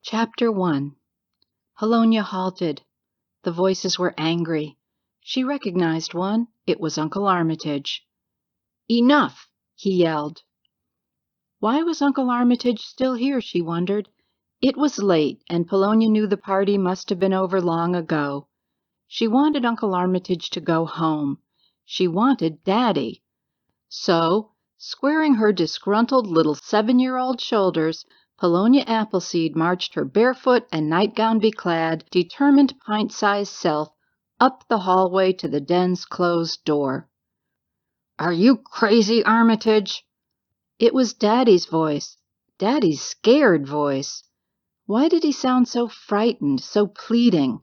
Chapter 1. Polonia halted. The voices were angry. She recognized one. It was Uncle Armitage. "Enough!" he yelled. Why was Uncle Armitage still here, she wondered. It was late, and Polonia knew the party must have been over long ago. She wanted Uncle Armitage to go home. She wanted Daddy. So, squaring her disgruntled little 7-year-old shoulders, Polonia Appleseed marched her barefoot and nightgown-beclad, determined pint-sized self up the hallway to the den's closed door. "Are you crazy, Armitage?" It was Daddy's voice. Daddy's scared voice. Why did he sound so frightened, so pleading?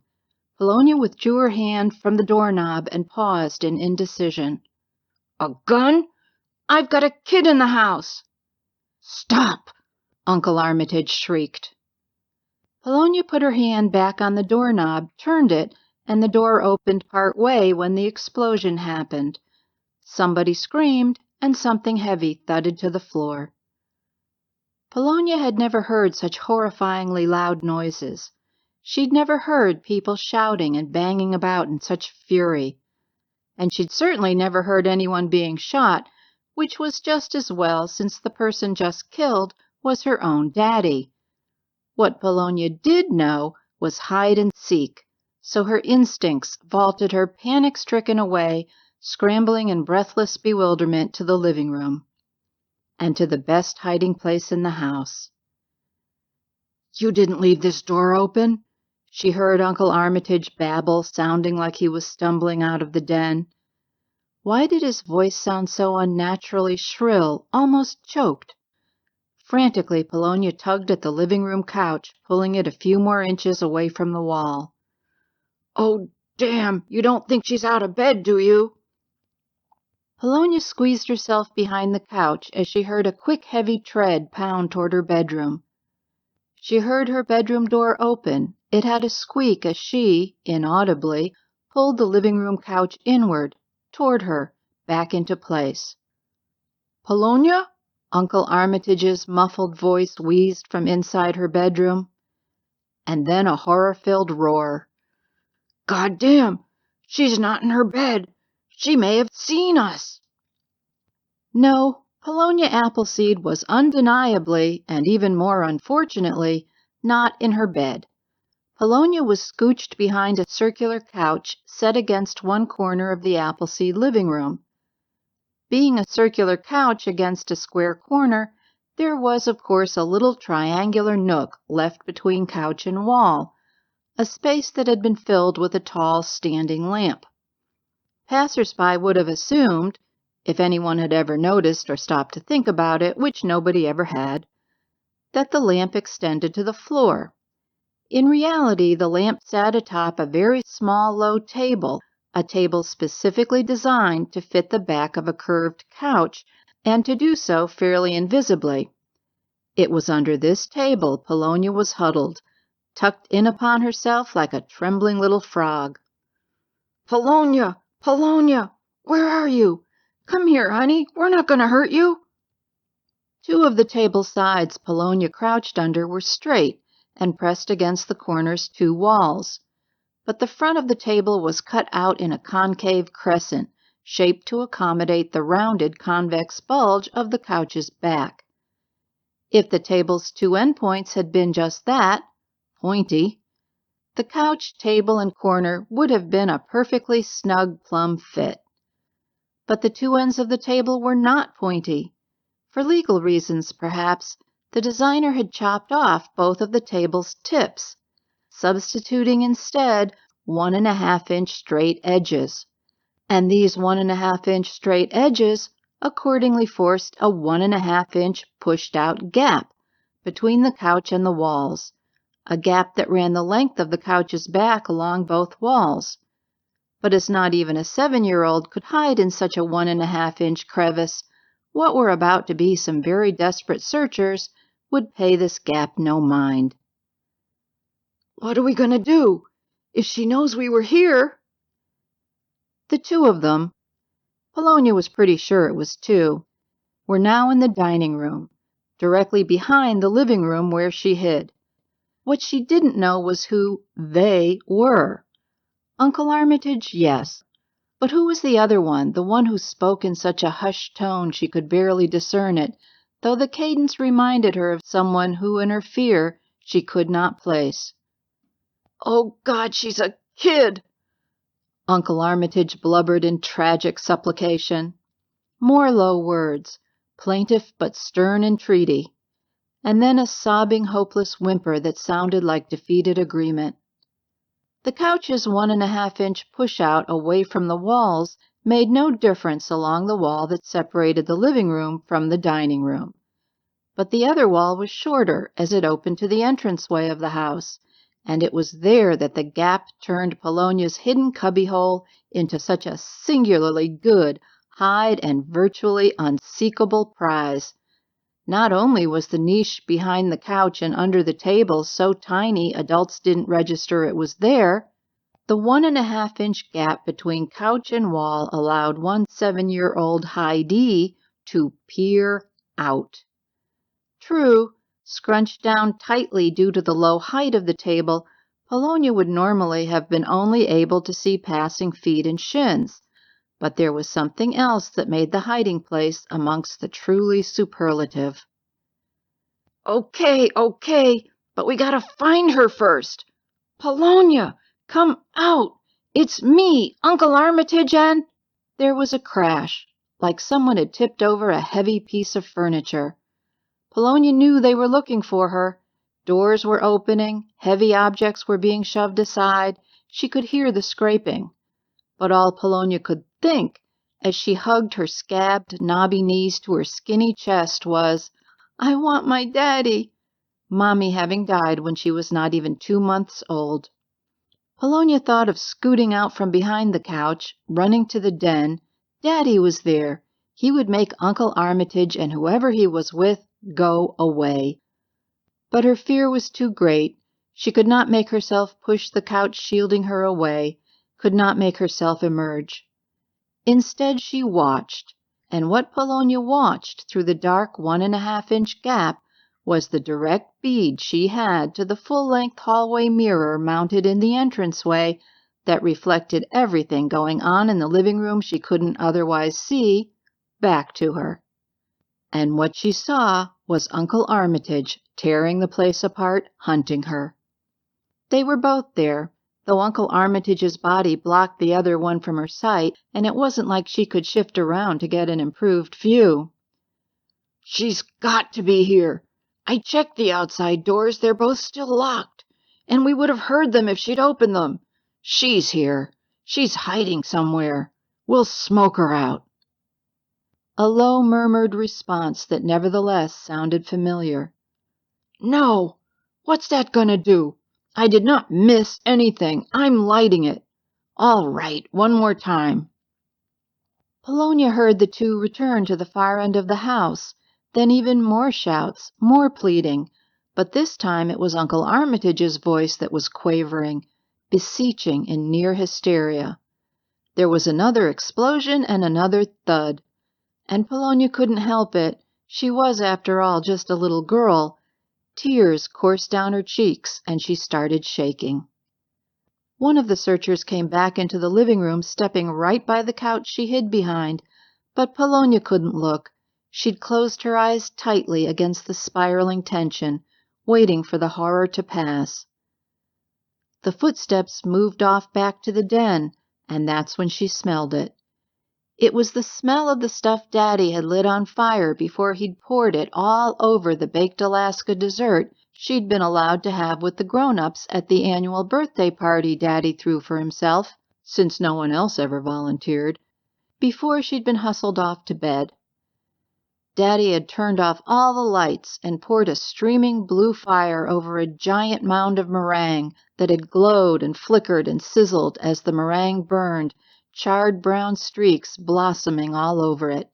Polonia withdrew her hand from the doorknob and paused in indecision. "A gun? I've got a kid in the house!" "Stop!" Uncle Armitage shrieked. Polonia put her hand back on the doorknob, turned it, and the door opened part way when the explosion happened. Somebody screamed, and something heavy thudded to the floor. Polonia had never heard such horrifyingly loud noises. She'd never heard people shouting and banging about in such fury. And she'd certainly never heard anyone being shot, which was just as well, since the person just killed was her own daddy. What Polonia did know was hide and seek, so her instincts vaulted her panic-stricken away, scrambling in breathless bewilderment to the living room, and to the best hiding place in the house. "You didn't leave this door open?" she heard Uncle Armitage babble, sounding like he was stumbling out of the den. Why did his voice sound so unnaturally shrill, almost choked? Frantically, Polonia tugged at the living room couch, pulling it a few more inches away from the wall. "Oh, damn! You don't think she's out of bed, do you?" Polonia squeezed herself behind the couch as she heard a quick, heavy tread pound toward her bedroom. She heard her bedroom door open. It had a squeak as she, inaudibly, pulled the living room couch inward, toward her, back into place. "Polonia?" Uncle Armitage's muffled voice wheezed from inside her bedroom. And then a horror-filled roar. "God damn! She's not in her bed! She may have seen us!" No, Polonia Appleseed was undeniably, and even more unfortunately, not in her bed. Polonia was scooched behind a circular couch set against one corner of the Appleseed living room. Being a circular couch against a square corner, there was, of course, a little triangular nook left between couch and wall, a space that had been filled with a tall standing lamp. Passers-by would have assumed, if anyone had ever noticed or stopped to think about it, which nobody ever had, that the lamp extended to the floor. In reality, the lamp sat atop a very small, low table, a table specifically designed to fit the back of a curved couch, and to do so fairly invisibly. It was under this table Polonia was huddled, tucked in upon herself like a trembling little frog. "Polonia! Polonia! Where are you? Come here, honey. We're not going to hurt you." Two of the table sides Polonia crouched under were straight and pressed against the corner's two walls, but the front of the table was cut out in a concave crescent, shaped to accommodate the rounded convex bulge of the couch's back. If the table's two endpoints had been just that, pointy, the couch, table, and corner would have been a perfectly snug plumb fit. But the two ends of the table were not pointy. For legal reasons, perhaps, the designer had chopped off both of the table's tips, substituting instead 1.5-inch straight edges. And these 1.5-inch straight edges accordingly forced a 1.5-inch pushed-out gap between the couch and the walls, a gap that ran the length of the couch's back along both walls. But as not even a 7-year-old could hide in such a 1.5-inch crevice, what were about to be some very desperate searchers would pay this gap no mind. "What are we going to do? If she knows we were here?" The two of them, Polonia was pretty sure it was two, were now in the dining room, directly behind the living room where she hid. What she didn't know was who they were. Uncle Armitage, yes. But who was the other one, the one who spoke in such a hushed tone she could barely discern it, though the cadence reminded her of someone who in her fear she could not place? "Oh, God, she's a kid!" Uncle Armitage blubbered in tragic supplication. More low words, plaintive but stern entreaty, and then a sobbing, hopeless whimper that sounded like defeated agreement. The couch's 1.5-inch push-out away from the walls made no difference along the wall that separated the living room from the dining room. But the other wall was shorter as it opened to the entranceway of the house, and it was there that the gap turned Polonia's hidden cubbyhole into such a singularly good, hide and virtually unseekable prize. Not only was the niche behind the couch and under the table so tiny adults didn't register it was there, the 1.5-inch gap between couch and wall allowed one 7-year-old Heidi to peer out. True, scrunched down tightly due to the low height of the table, Polonia would normally have been only able to see passing feet and shins, but there was something else that made the hiding place amongst the truly superlative. Okay, but we gotta find her first. Polonia, come out! It's me, Uncle Armitage, and... There was a crash, like someone had tipped over a heavy piece of furniture. Polonia knew they were looking for her. Doors were opening, heavy objects were being shoved aside. She could hear the scraping. But all Polonia could think, as she hugged her scabbed, knobby knees to her skinny chest, was, "I want my daddy," Mommy having died when she was not even 2 months old. Polonia thought of scooting out from behind the couch, running to the den. Daddy was there. He would make Uncle Armitage and whoever he was with go away. But her fear was too great. She could not make herself push the couch shielding her away, could not make herself emerge. Instead she watched, and what Polonia watched through the dark 1.5-inch gap was the direct bead she had to the full-length hallway mirror mounted in the entranceway that reflected everything going on in the living room she couldn't otherwise see back to her. And what she saw was Uncle Armitage tearing the place apart, hunting her. They were both there, though Uncle Armitage's body blocked the other one from her sight, and it wasn't like she could shift around to get an improved view. "She's got to be here. I checked the outside doors. They're both still locked, and we would have heard them if she'd opened them. She's here. She's hiding somewhere. We'll smoke her out." A low murmured response that nevertheless sounded familiar. "No! What's that gonna do? I did not miss anything. I'm lighting it. All right, one more time." Polonia heard the two return to the far end of the house, then even more shouts, more pleading, but this time it was Uncle Armitage's voice that was quavering, beseeching in near hysteria. There was another explosion and another thud, and Polonia couldn't help it. She was, after all, just a little girl. Tears coursed down her cheeks, and she started shaking. One of the searchers came back into the living room, stepping right by the couch she hid behind, but Polonia couldn't look. She'd closed her eyes tightly against the spiraling tension, waiting for the horror to pass. The footsteps moved off back to the den, and that's when she smelled it. It was the smell of the stuff Daddy had lit on fire before he'd poured it all over the baked Alaska dessert she'd been allowed to have with the grown-ups at the annual birthday party Daddy threw for himself, since no one else ever volunteered, before she'd been hustled off to bed. Daddy had turned off all the lights and poured a streaming blue fire over a giant mound of meringue that had glowed and flickered and sizzled as the meringue burned, charred brown streaks blossoming all over it.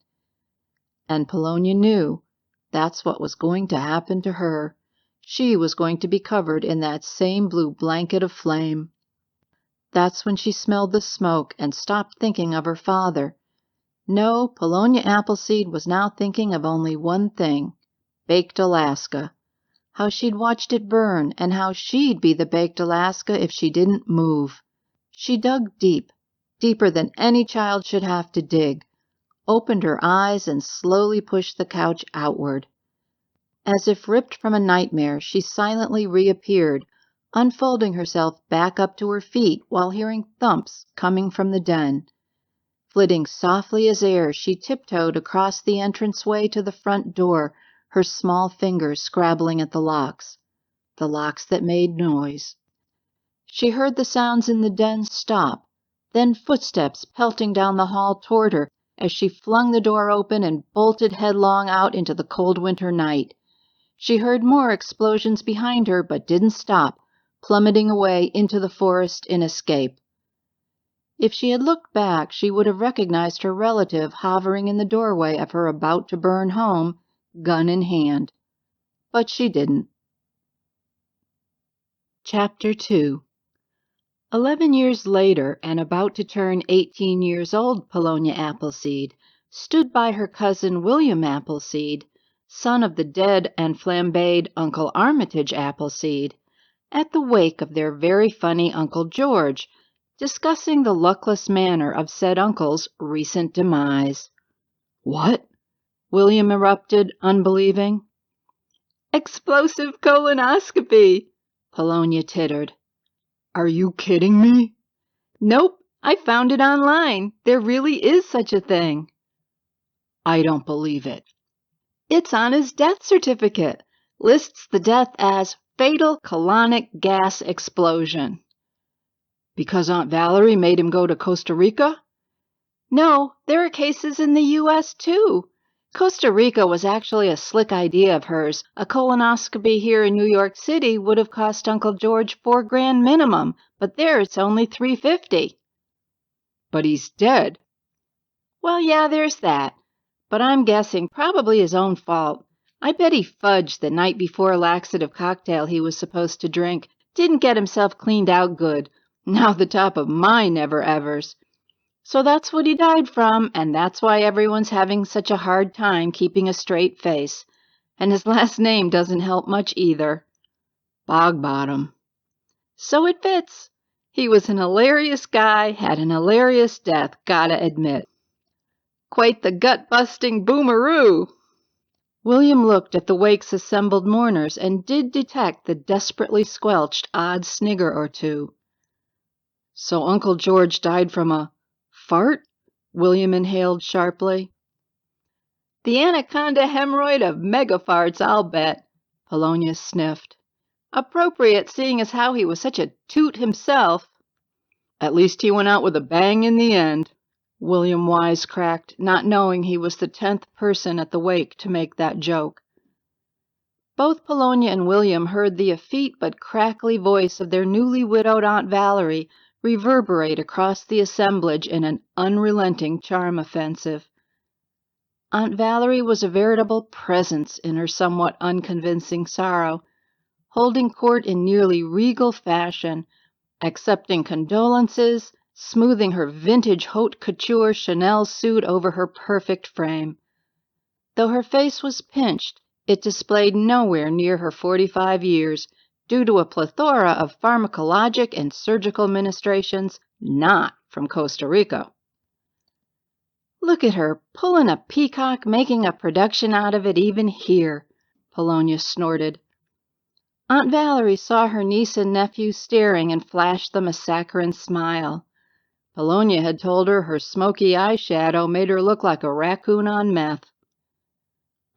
And Polonia knew that's what was going to happen to her. She was going to be covered in that same blue blanket of flame. That's when she smelled the smoke and stopped thinking of her father. No, Polonia Appleseed was now thinking of only one thing: baked Alaska. how she'd watched it burn, and how she'd be the baked Alaska if she didn't move. She dug deep, deeper than any child should have to dig, opened her eyes, and slowly pushed the couch outward. As if ripped from a nightmare, she silently reappeared, unfolding herself back up to her feet while hearing thumps coming from the den. Flitting softly as air, she tiptoed across the entranceway to the front door, her small fingers scrabbling at the locks that made noise. She heard the sounds in the den stop, then footsteps pelting down the hall toward her as she flung the door open and bolted headlong out into the cold winter night. She heard more explosions behind her, but didn't stop, plummeting away into the forest in escape. If she had looked back, she would have recognized her relative hovering in the doorway of her about-to-burn home, gun in hand. But she didn't. Chapter 2. 11 years later, and about to turn 18 years old, Polonia Appleseed stood by her cousin William Appleseed, son of the dead and flambéed Uncle Armitage Appleseed, at the wake of their very funny Uncle George, discussing the luckless manner of said uncle's recent demise. "What?" William erupted, unbelieving. "Explosive colonoscopy," Polonia tittered. "Are you kidding me?" "Nope, I found it online. There really is such a thing." "I don't believe it." "It's on his death certificate. Lists the death as fatal colonic gas explosion." "Because Aunt Valerie made him go to Costa Rica?" "No, there are cases in the U.S. too. Costa Rica was actually a slick idea of hers. A colonoscopy here in New York City would have cost Uncle George $4,000 minimum, but there it's only $350. "But he's dead." "Well, yeah, there's that. But I'm guessing probably his own fault. I bet he fudged the night before a laxative cocktail he was supposed to drink. Didn't get himself cleaned out good. Now the top of my never-evers. So that's what he died from, and that's why everyone's having such a hard time keeping a straight face. And his last name doesn't help much either. Bogbottom. So it fits. He was an hilarious guy, had an hilarious death, gotta admit. Quite the gut-busting boomeroo." William looked at the wake's assembled mourners and did detect the desperately squelched odd snigger or two. "So Uncle George died from a fart?" William inhaled sharply. "The anaconda hemorrhoid of megafarts, I'll bet," Polonia sniffed. "Appropriate, seeing as how he was such a toot himself." "At least he went out with a bang in the end," William wisecracked, not knowing he was the 10th person at the wake to make that joke. Both Polonia and William heard the effete but crackly voice of their newly widowed Aunt Valerie reverberate across the assemblage in an unrelenting charm offensive. Aunt Valerie was a veritable presence in her somewhat unconvincing sorrow, holding court in nearly regal fashion, accepting condolences, smoothing her vintage haute couture Chanel suit over her perfect frame. Though her face was pinched, it displayed nowhere near her 45 years, due to a plethora of pharmacologic and surgical ministrations not from Costa Rica. "Look at her, pulling a peacock, making a production out of it even here," Polonia snorted. Aunt Valerie saw her niece and nephew staring and flashed them a saccharine smile. Polonia had told her smoky eyeshadow made her look like a raccoon on meth.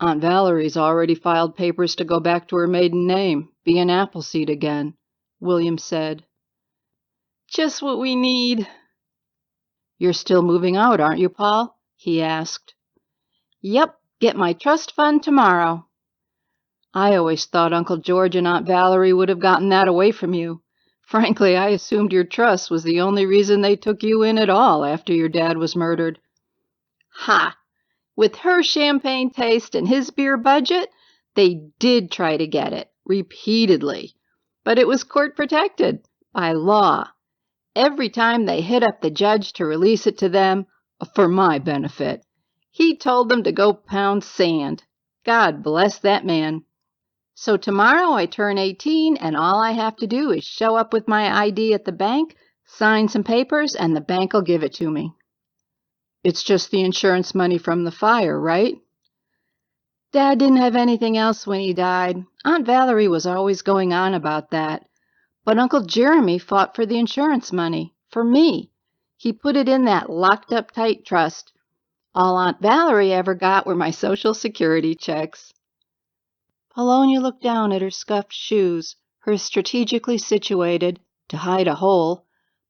"Aunt Valerie's already filed papers to go back to her maiden name, be an Appleseed again," William said. "Just what we need." "You're still moving out, aren't you, Paul?" he asked. "Yep, get my trust fund tomorrow." "I always thought Uncle George and Aunt Valerie would have gotten that away from you. Frankly, I assumed your trust was the only reason they took you in at all after your dad was murdered." "Ha! With her champagne taste and his beer budget, they did try to get it, repeatedly. But it was court protected, by law. Every time they hit up the judge to release it to them, for my benefit, he told them to go pound sand. God bless that man. So tomorrow I turn 18 and all I have to do is show up with my ID at the bank, sign some papers, and the bank will give it to me. It's just the insurance money from the fire, right? Dad didn't have anything else when he died. Aunt Valerie was always going on about that. But Uncle Jeremy fought for the insurance money, for me. He put it in that locked-up tight trust. All Aunt Valerie ever got were my Social Security checks. Polonia looked down at her scuffed shoes, her strategically situated, to hide a hole,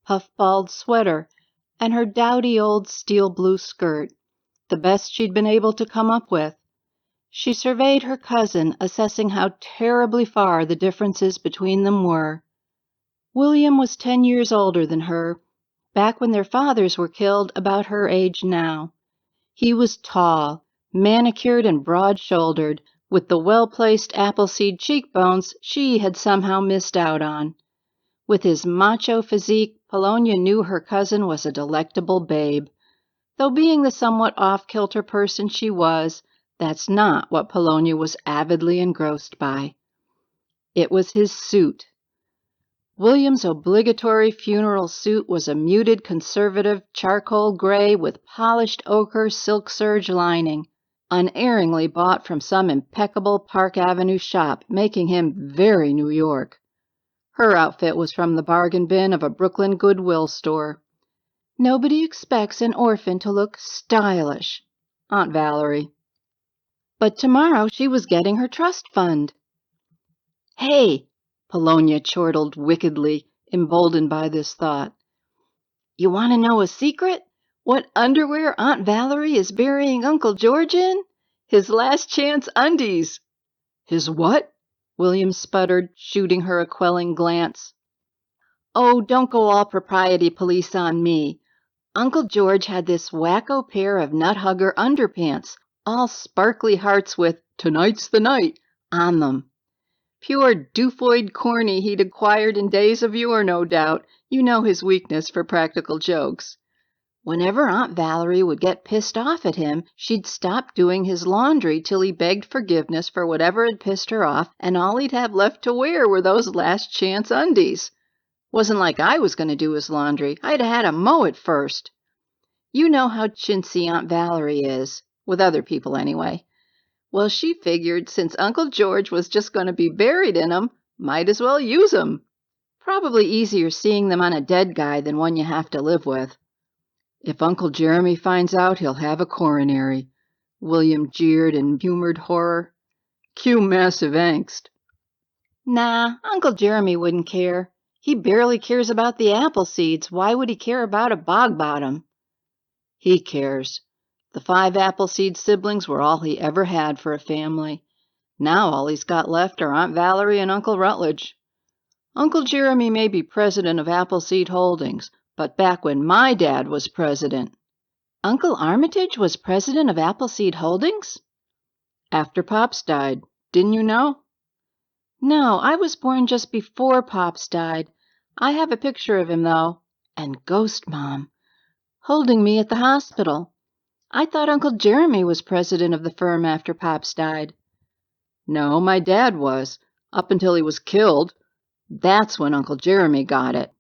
puff-balled sweater, and her dowdy old steel blue skirt, the best she'd been able to come up with. She surveyed her cousin, assessing how terribly far the differences between them were. William was 10 years older than her, back when their fathers were killed about her age now. He was tall, manicured and broad-shouldered, with the well-placed Appleseed cheekbones she had somehow missed out on. With his macho physique, Polonia knew her cousin was a delectable babe. Though being the somewhat off-kilter person she was, that's not what Polonia was avidly engrossed by. It was his suit. William's obligatory funeral suit was a muted conservative charcoal gray with polished ochre silk serge lining, unerringly bought from some impeccable Park Avenue shop, making him very New York. Her outfit was from the bargain bin of a Brooklyn Goodwill store. Nobody expects an orphan to look stylish, Aunt Valerie. But tomorrow she was getting her trust fund. Hey, Polonia chortled wickedly, emboldened by this thought. You want to know a secret? What underwear Aunt Valerie is burying Uncle George in? His last chance undies. His what? William sputtered, shooting her a quelling glance. Oh, don't go all propriety police on me. Uncle George had this wacko pair of nut-hugger underpants, all sparkly hearts with "Tonight's the night" on them. Pure doofoid corny he'd acquired in days of yore, no doubt. You know his weakness for practical jokes. Whenever Aunt Valerie would get pissed off at him, she'd stop doing his laundry till he begged forgiveness for whatever had pissed her off, and all he'd have left to wear were those last chance undies. Wasn't like I was going to do his laundry. I'd had to mow it first. You know how chintzy Aunt Valerie is, with other people anyway. Well, she figured since Uncle George was just going to be buried in 'em, might as well use 'em. Probably easier seeing them on a dead guy than one you have to live with. If Uncle Jeremy finds out, he'll have a coronary, William jeered in humored horror. Cue massive angst. Nah, Uncle Jeremy wouldn't care. He barely cares about the Appleseeds. Why would he care about a bog bottom? He cares. The 5 Appleseed siblings were all he ever had for a family. Now all he's got left are Aunt Valerie and Uncle Rutledge. Uncle Jeremy may be president of Appleseed Holdings, but back when my dad was president. Uncle Armitage was president of Appleseed Holdings? After Pops died. Didn't you know? No, I was born just before Pops died. I have a picture of him, though. And Ghost Mom. Holding me at the hospital. I thought Uncle Jeremy was president of the firm after Pops died. No, my dad was, up until he was killed. That's when Uncle Jeremy got it.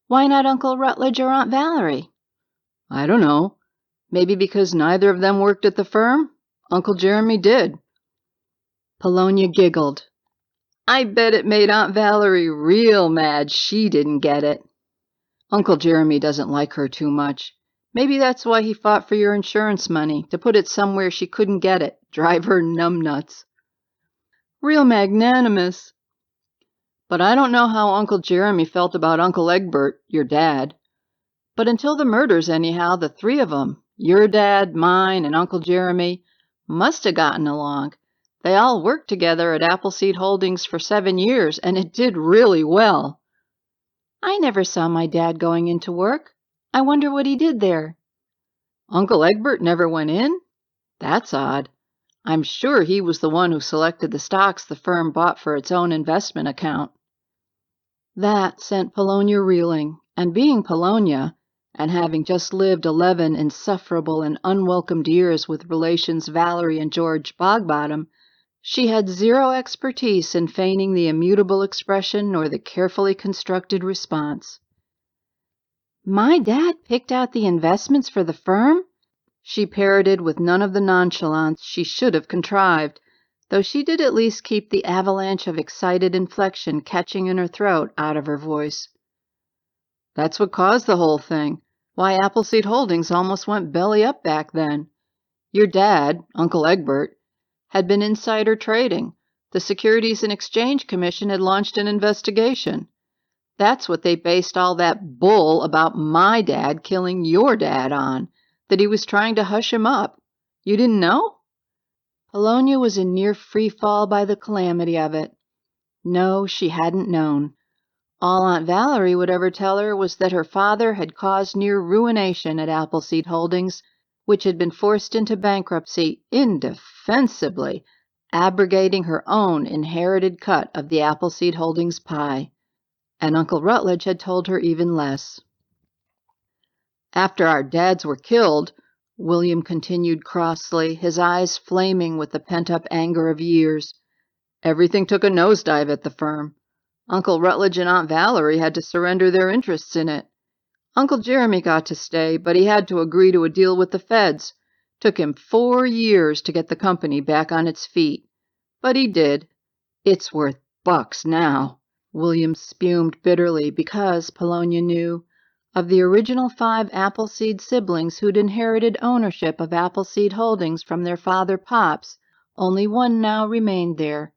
Why not Uncle Rutledge or Aunt Valerie? I don't know. Maybe because neither of them worked at the firm? Uncle Jeremy did. Polonia giggled. I bet it made Aunt Valerie real mad she didn't get it. Uncle Jeremy doesn't like her too much. Maybe that's why he fought for your insurance money, to put it somewhere she couldn't get it, drive her numbnuts. Real magnanimous. But I don't know how Uncle Jeremy felt about Uncle Egbert, your dad. But until the murders anyhow, the 3 of 'em, your dad, mine, and Uncle Jeremy, must have gotten along. They all worked together at Appleseed Holdings for 7 years, and it did really well. I never saw my dad going into work. I wonder what he did there. Uncle Egbert never went in? That's odd. I'm sure he was the one who selected the stocks the firm bought for its own investment account. That sent Polonia reeling, and being Polonia, and having just lived 11 insufferable and unwelcomed years with relations Valerie and George Bogbottom, She had zero expertise in feigning the immutable expression nor the carefully constructed response. "My dad picked out the investments for the firm?" she parroted with none of the nonchalance she should have contrived, though she did at least keep the avalanche of excited inflection catching in her throat out of her voice. "That's what caused the whole thing. Why Appleseed Holdings almost went belly up back then. Your dad, Uncle Egbert, had been insider trading. The Securities and Exchange Commission had launched an investigation. That's what they based all that bull about my dad killing your dad on, that he was trying to hush him up. You didn't know?" Polonia was in near free fall by the calamity of it. No, she hadn't known. All Aunt Valerie would ever tell her was that her father had caused near ruination at Appleseed Holdings, which had been forced into bankruptcy indefensibly, abrogating her own inherited cut of the Appleseed Holdings pie. And Uncle Rutledge had told her even less. "After our dads were killed," William continued crossly, his eyes flaming with the pent-up anger of years, "everything took a nosedive at the firm. Uncle Rutledge and Aunt Valerie had to surrender their interests in it. Uncle Jeremy got to stay, but he had to agree to a deal with the feds. Took him 4 years to get the company back on its feet. But he did. It's worth bucks now." William spumed bitterly because, Polonia knew, of the original 5 Appleseed siblings who'd inherited ownership of Appleseed Holdings from their father Pops, only one now remained there,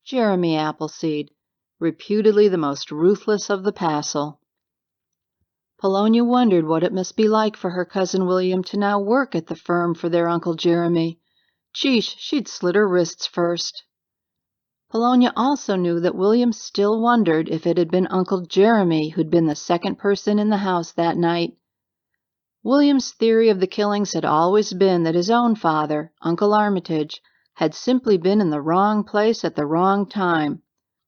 Jeremy Appleseed, reputedly the most ruthless of the passel. Polonia wondered what it must be like for her cousin William to now work at the firm for their Uncle Jeremy. Sheesh, she'd slit her wrists first. Polonia also knew that William still wondered if it had been Uncle Jeremy who'd been the second person in the house that night. William's theory of the killings had always been that his own father, Uncle Armitage, had simply been in the wrong place at the wrong time,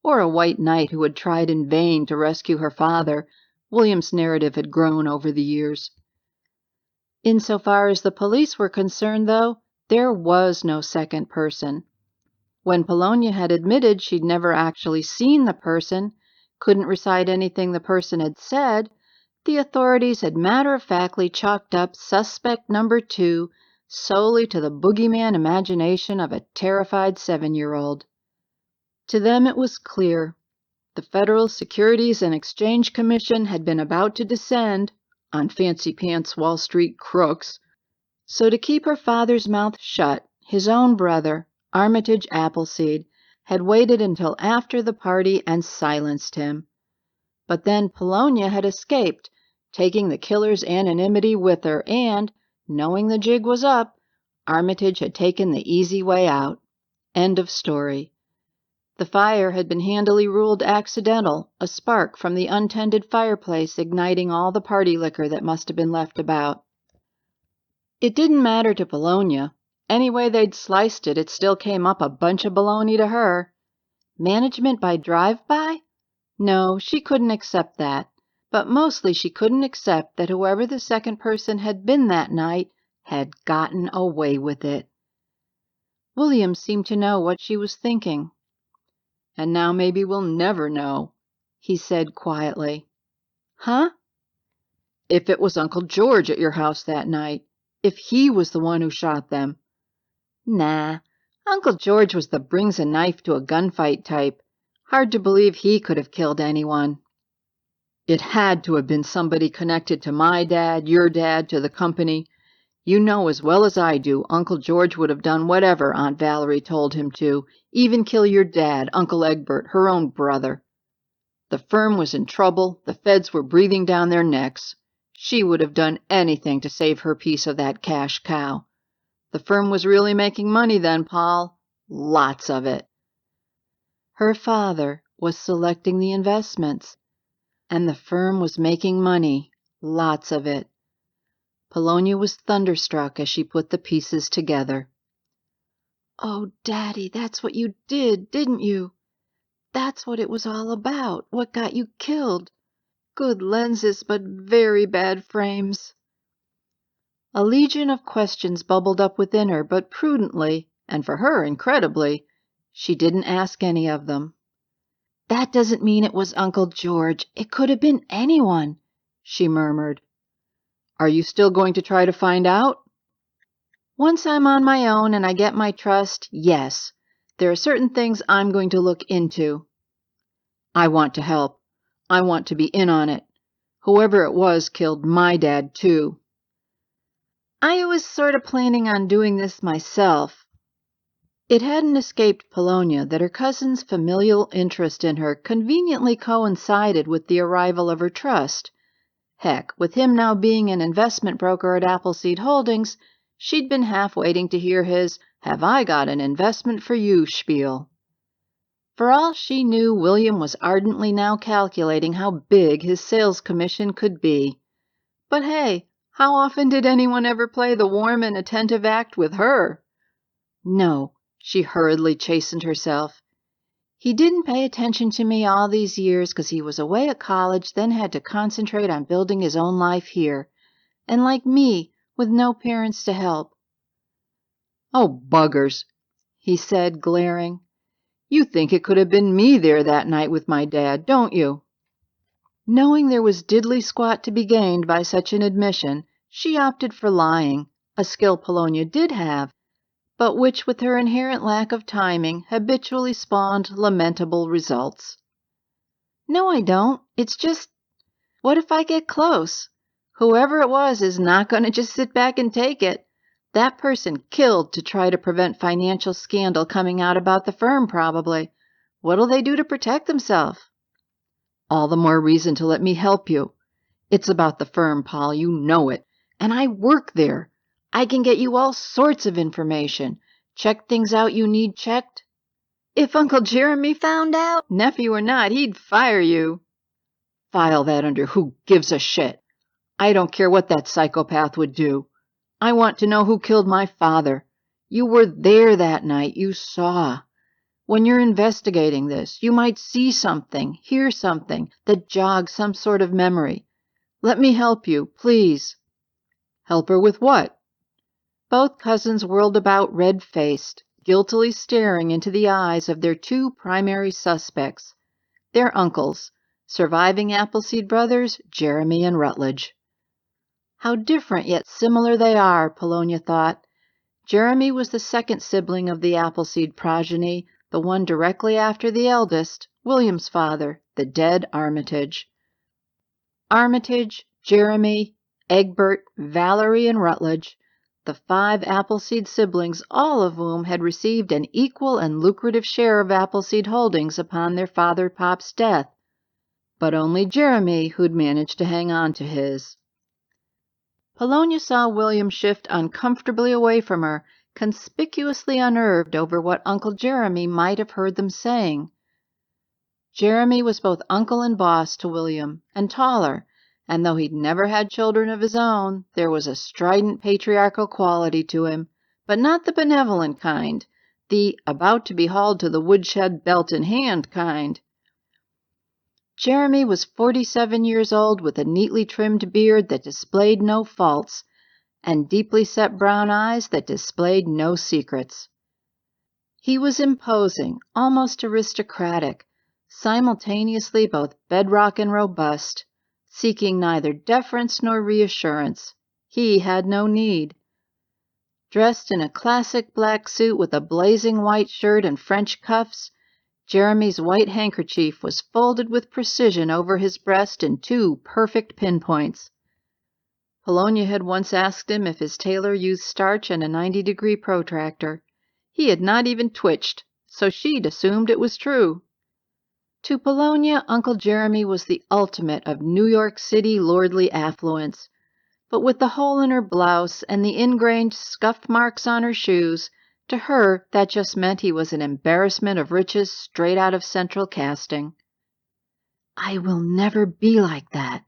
or a white knight who had tried in vain to rescue her father. William's narrative had grown over the years. Insofar as the police were concerned, though, there was no second person. When Polonia had admitted she'd never actually seen the person, couldn't recite anything the person had said, the authorities had matter-of-factly chalked up suspect number 2 solely to the boogeyman imagination of a terrified 7-year-old. To them it was clear. The Federal Securities and Exchange Commission had been about to descend on fancy pants Wall Street crooks, so to keep her father's mouth shut, his own brother, Armitage Appleseed, had waited until after the party and silenced him. But then Polonia had escaped, taking the killer's anonymity with her, and, knowing the jig was up, Armitage had taken the easy way out. End of story. The fire had been handily ruled accidental, a spark from the untended fireplace igniting all the party liquor that must have been left about. It didn't matter to Polonia. Any way they'd sliced it, it still came up a bunch of baloney to her. Management by drive-by? No, she couldn't accept that. But mostly she couldn't accept that whoever the second person had been that night had gotten away with it. William seemed to know what she was thinking. "And now maybe we'll never know," he said quietly. "Huh?" "If it was Uncle George at your house that night. If he was the one who shot them." "Nah. Uncle George was the brings a knife to a gunfight type. Hard to believe he could have killed anyone." "It had to have been somebody connected to my dad, your dad, to the company. You know as well as I do Uncle George would have done whatever Aunt Valerie told him to, even kill your dad, Uncle Egbert, her own brother. The firm was in trouble, the feds were breathing down their necks. She would have done anything to save her piece of that cash cow. The firm was really making money then, Paul. Lots of it." Her father was selecting the investments, and the firm was making money, lots of it. Polonia was thunderstruck as she put the pieces together. "Oh, Daddy, that's what you did, didn't you? That's what it was all about, what got you killed. Good lenses, but very bad frames." A legion of questions bubbled up within her, but prudently, and for her incredibly, She didn't ask any of them. "That doesn't mean it was Uncle George. It could have been anyone," she murmured. "Are you still going to try to find out?" "Once I'm on my own and I get my trust, yes. There are certain things I'm going to look into." "I want to help. I want to be in on it. Whoever it was killed my dad, too." "I was sort of planning on doing this myself." It hadn't escaped Polonia that her cousin's familial interest in her conveniently coincided with the arrival of her trust. Heck, with him now being an investment broker at Appleseed Holdings, she'd been half waiting to hear his "Have I got an investment for you" spiel. For all she knew, William was ardently now calculating how big his sales commission could be. But hey, how often did anyone ever play the warm and attentive act with her? No, she hurriedly chastened herself. He didn't pay attention to me all these years 'cause he was away at college, then had to concentrate on building his own life here. And like me, with no parents to help. "Oh, buggers," he said, glaring. "You think it could have been me there that night with my dad, don't you?" Knowing there was diddly squat to be gained by such an admission, she opted for lying, a skill Polonia did have, but which with her inherent lack of timing habitually spawned lamentable results. "No, I don't. It's just, what if I get close? Whoever it was is not going to just sit back and take it. That person killed to try to prevent financial scandal coming out about the firm, probably. What'll they do to protect themselves?" "All the more reason to let me help you. It's about the firm, Paul, you know it. And I work there. I can get you all sorts of information. Check things out you need checked. If Uncle Jeremy found out, nephew or not, he'd fire you." "File that under who gives a shit. I don't care what that psychopath would do. I want to know who killed my father. You were there that night. You saw. When you're investigating this, you might see something, hear something that jogs some sort of memory. Let me help you, please." "Help her with what?" Both cousins whirled about red-faced, guiltily staring into the eyes of their two primary suspects, their uncles, surviving Appleseed brothers, Jeremy and Rutledge. How different yet similar they are, Polonia thought. Jeremy was the second sibling of the Appleseed progeny, the one directly after the eldest, William's father, the dead Armitage. Armitage, Jeremy, Egbert, Valerie, and Rutledge, the 5 Appleseed siblings, all of whom had received an equal and lucrative share of Appleseed holdings upon their father Pop's death, but only Jeremy who'd managed to hang on to his. Polonia saw William shift uncomfortably away from her, conspicuously unnerved over what Uncle Jeremy might have heard them saying. Jeremy was both uncle and boss to William, and taller, and though he'd never had children of his own, there was a strident patriarchal quality to him, but not the benevolent kind, the about to be hauled to the woodshed belt in hand kind. Jeremy was 47 years old with a neatly trimmed beard that displayed no faults, and deeply set brown eyes that displayed no secrets. He was imposing, almost aristocratic, simultaneously both bedrock and robust, seeking neither deference nor reassurance. He had no need. Dressed in a classic black suit with a blazing white shirt and French cuffs, Jeremy's white handkerchief was folded with precision over his breast in 2 perfect pinpoints. Polonia had once asked him if his tailor used starch and a 90-degree protractor. He had not even twitched, so she'd assumed it was true. To Polonia, Uncle Jeremy was the ultimate of New York City lordly affluence, but with the hole in her blouse and the ingrained scuff marks on her shoes, to her that just meant he was an embarrassment of riches straight out of central casting. "I will never be like that,"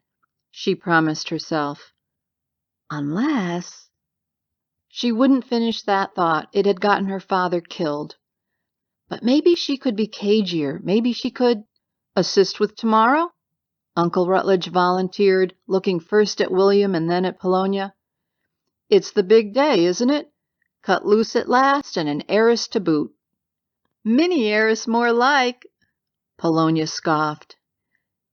she promised herself. Unless... She wouldn't finish that thought. It had gotten her father killed. But maybe she could be cagier. Maybe she could... "Assist with tomorrow?" Uncle Rutledge volunteered, looking first at William and then at Polonia. "It's the big day, isn't it? Cut loose at last, and an heiress to boot." Mini heiress more like, Polonia scoffed.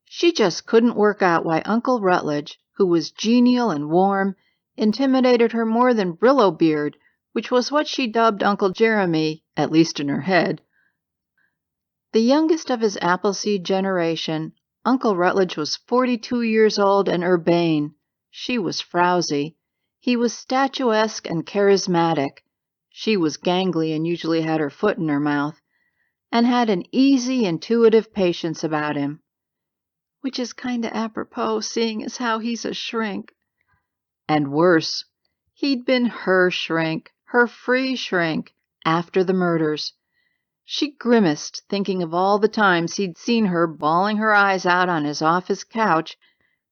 She just couldn't work out why Uncle Rutledge, who was genial and warm, intimidated her more than Brillo Beard, which was what she dubbed Uncle Jeremy, at least in her head. The youngest of his Appleseed generation, Uncle Rutledge was 42 years old and urbane. She was frowsy. He was statuesque and charismatic. She was gangly and usually had her foot in her mouth, and had an easy, intuitive patience about him. Which is kinda apropos, seeing as how he's a shrink. And worse, he'd been her shrink, her free shrink, after the murders. She grimaced, thinking of all the times he'd seen her bawling her eyes out on his office couch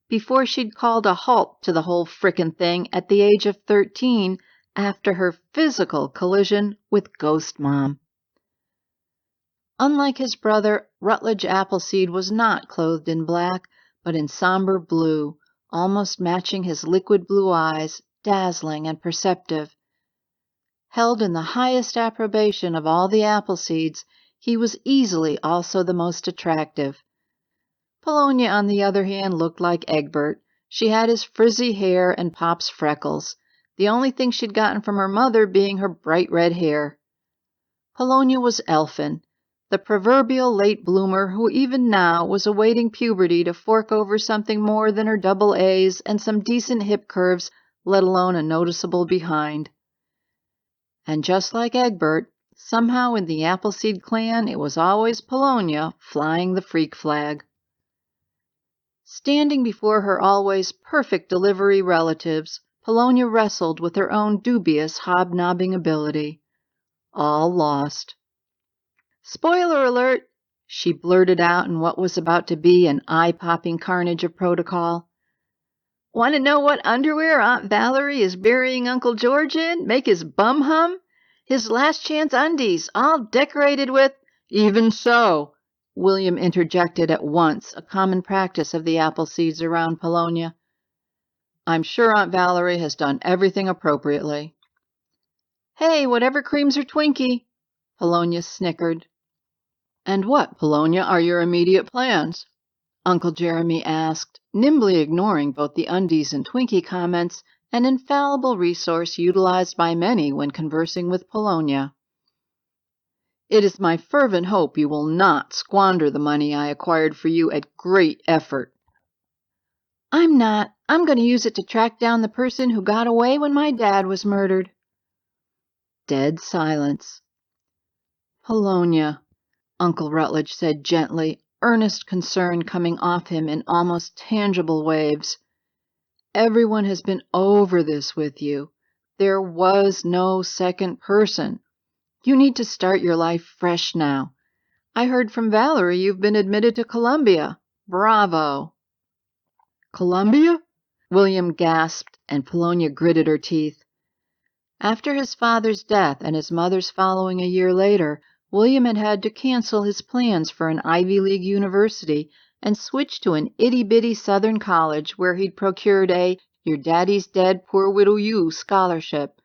before she'd called a halt to the whole frickin' thing at the age of 13 after her physical collision with Ghost Mom. Unlike his brother, Rutledge Appleseed was not clothed in black, but in somber blue, almost matching his liquid blue eyes, dazzling and perceptive. Held in the highest approbation of all the Appleseeds, he was easily also the most attractive. Polonia, on the other hand, looked like Egbert. She had his frizzy hair and Pop's freckles, the only thing she'd gotten from her mother being her bright red hair. Polonia was elfin, the proverbial late bloomer who even now was awaiting puberty to fork over something more than her double A's and some decent hip curves, let alone a noticeable behind. And just like Egbert, somehow in the Appleseed clan it was always Polonia flying the freak flag. Standing before her always perfect delivery relatives, Polonia wrestled with her own dubious hobnobbing ability. All lost. "Spoiler alert!" she blurted out in what was about to be an eye-popping carnage of protocol. "Want to know what underwear Aunt Valerie is burying Uncle George in? Make his bum hum? His last chance undies, all decorated with—" "Even so," William interjected at once, a common practice of the Appleseeds around Polonia. "I'm sure Aunt Valerie has done everything appropriately." "Hey, whatever creams her Twinkie," Polonia snickered. "And what, Polonia, are your immediate plans?" Uncle Jeremy asked, nimbly ignoring both the Undies and Twinkie comments, an infallible resource utilized by many when conversing with Polonia. "It is my fervent hope you will not squander the money I acquired for you at great effort." "I'm not. I'm going to use it to track down the person who got away when my dad was murdered." Dead silence. "Polonia," Uncle Rutledge said gently, earnest concern coming off him in almost tangible waves. "Everyone has been over this with you. There was no second person. You need to start your life fresh now. I heard from Valerie you've been admitted to Columbia. Bravo." "Columbia?" William gasped, and Polonia gritted her teeth. After his father's death and his mother's following a year later, William had had to cancel his plans for an Ivy League university and switch to an itty-bitty Southern college where he'd procured a "your daddy's dead, poor widow you" scholarship.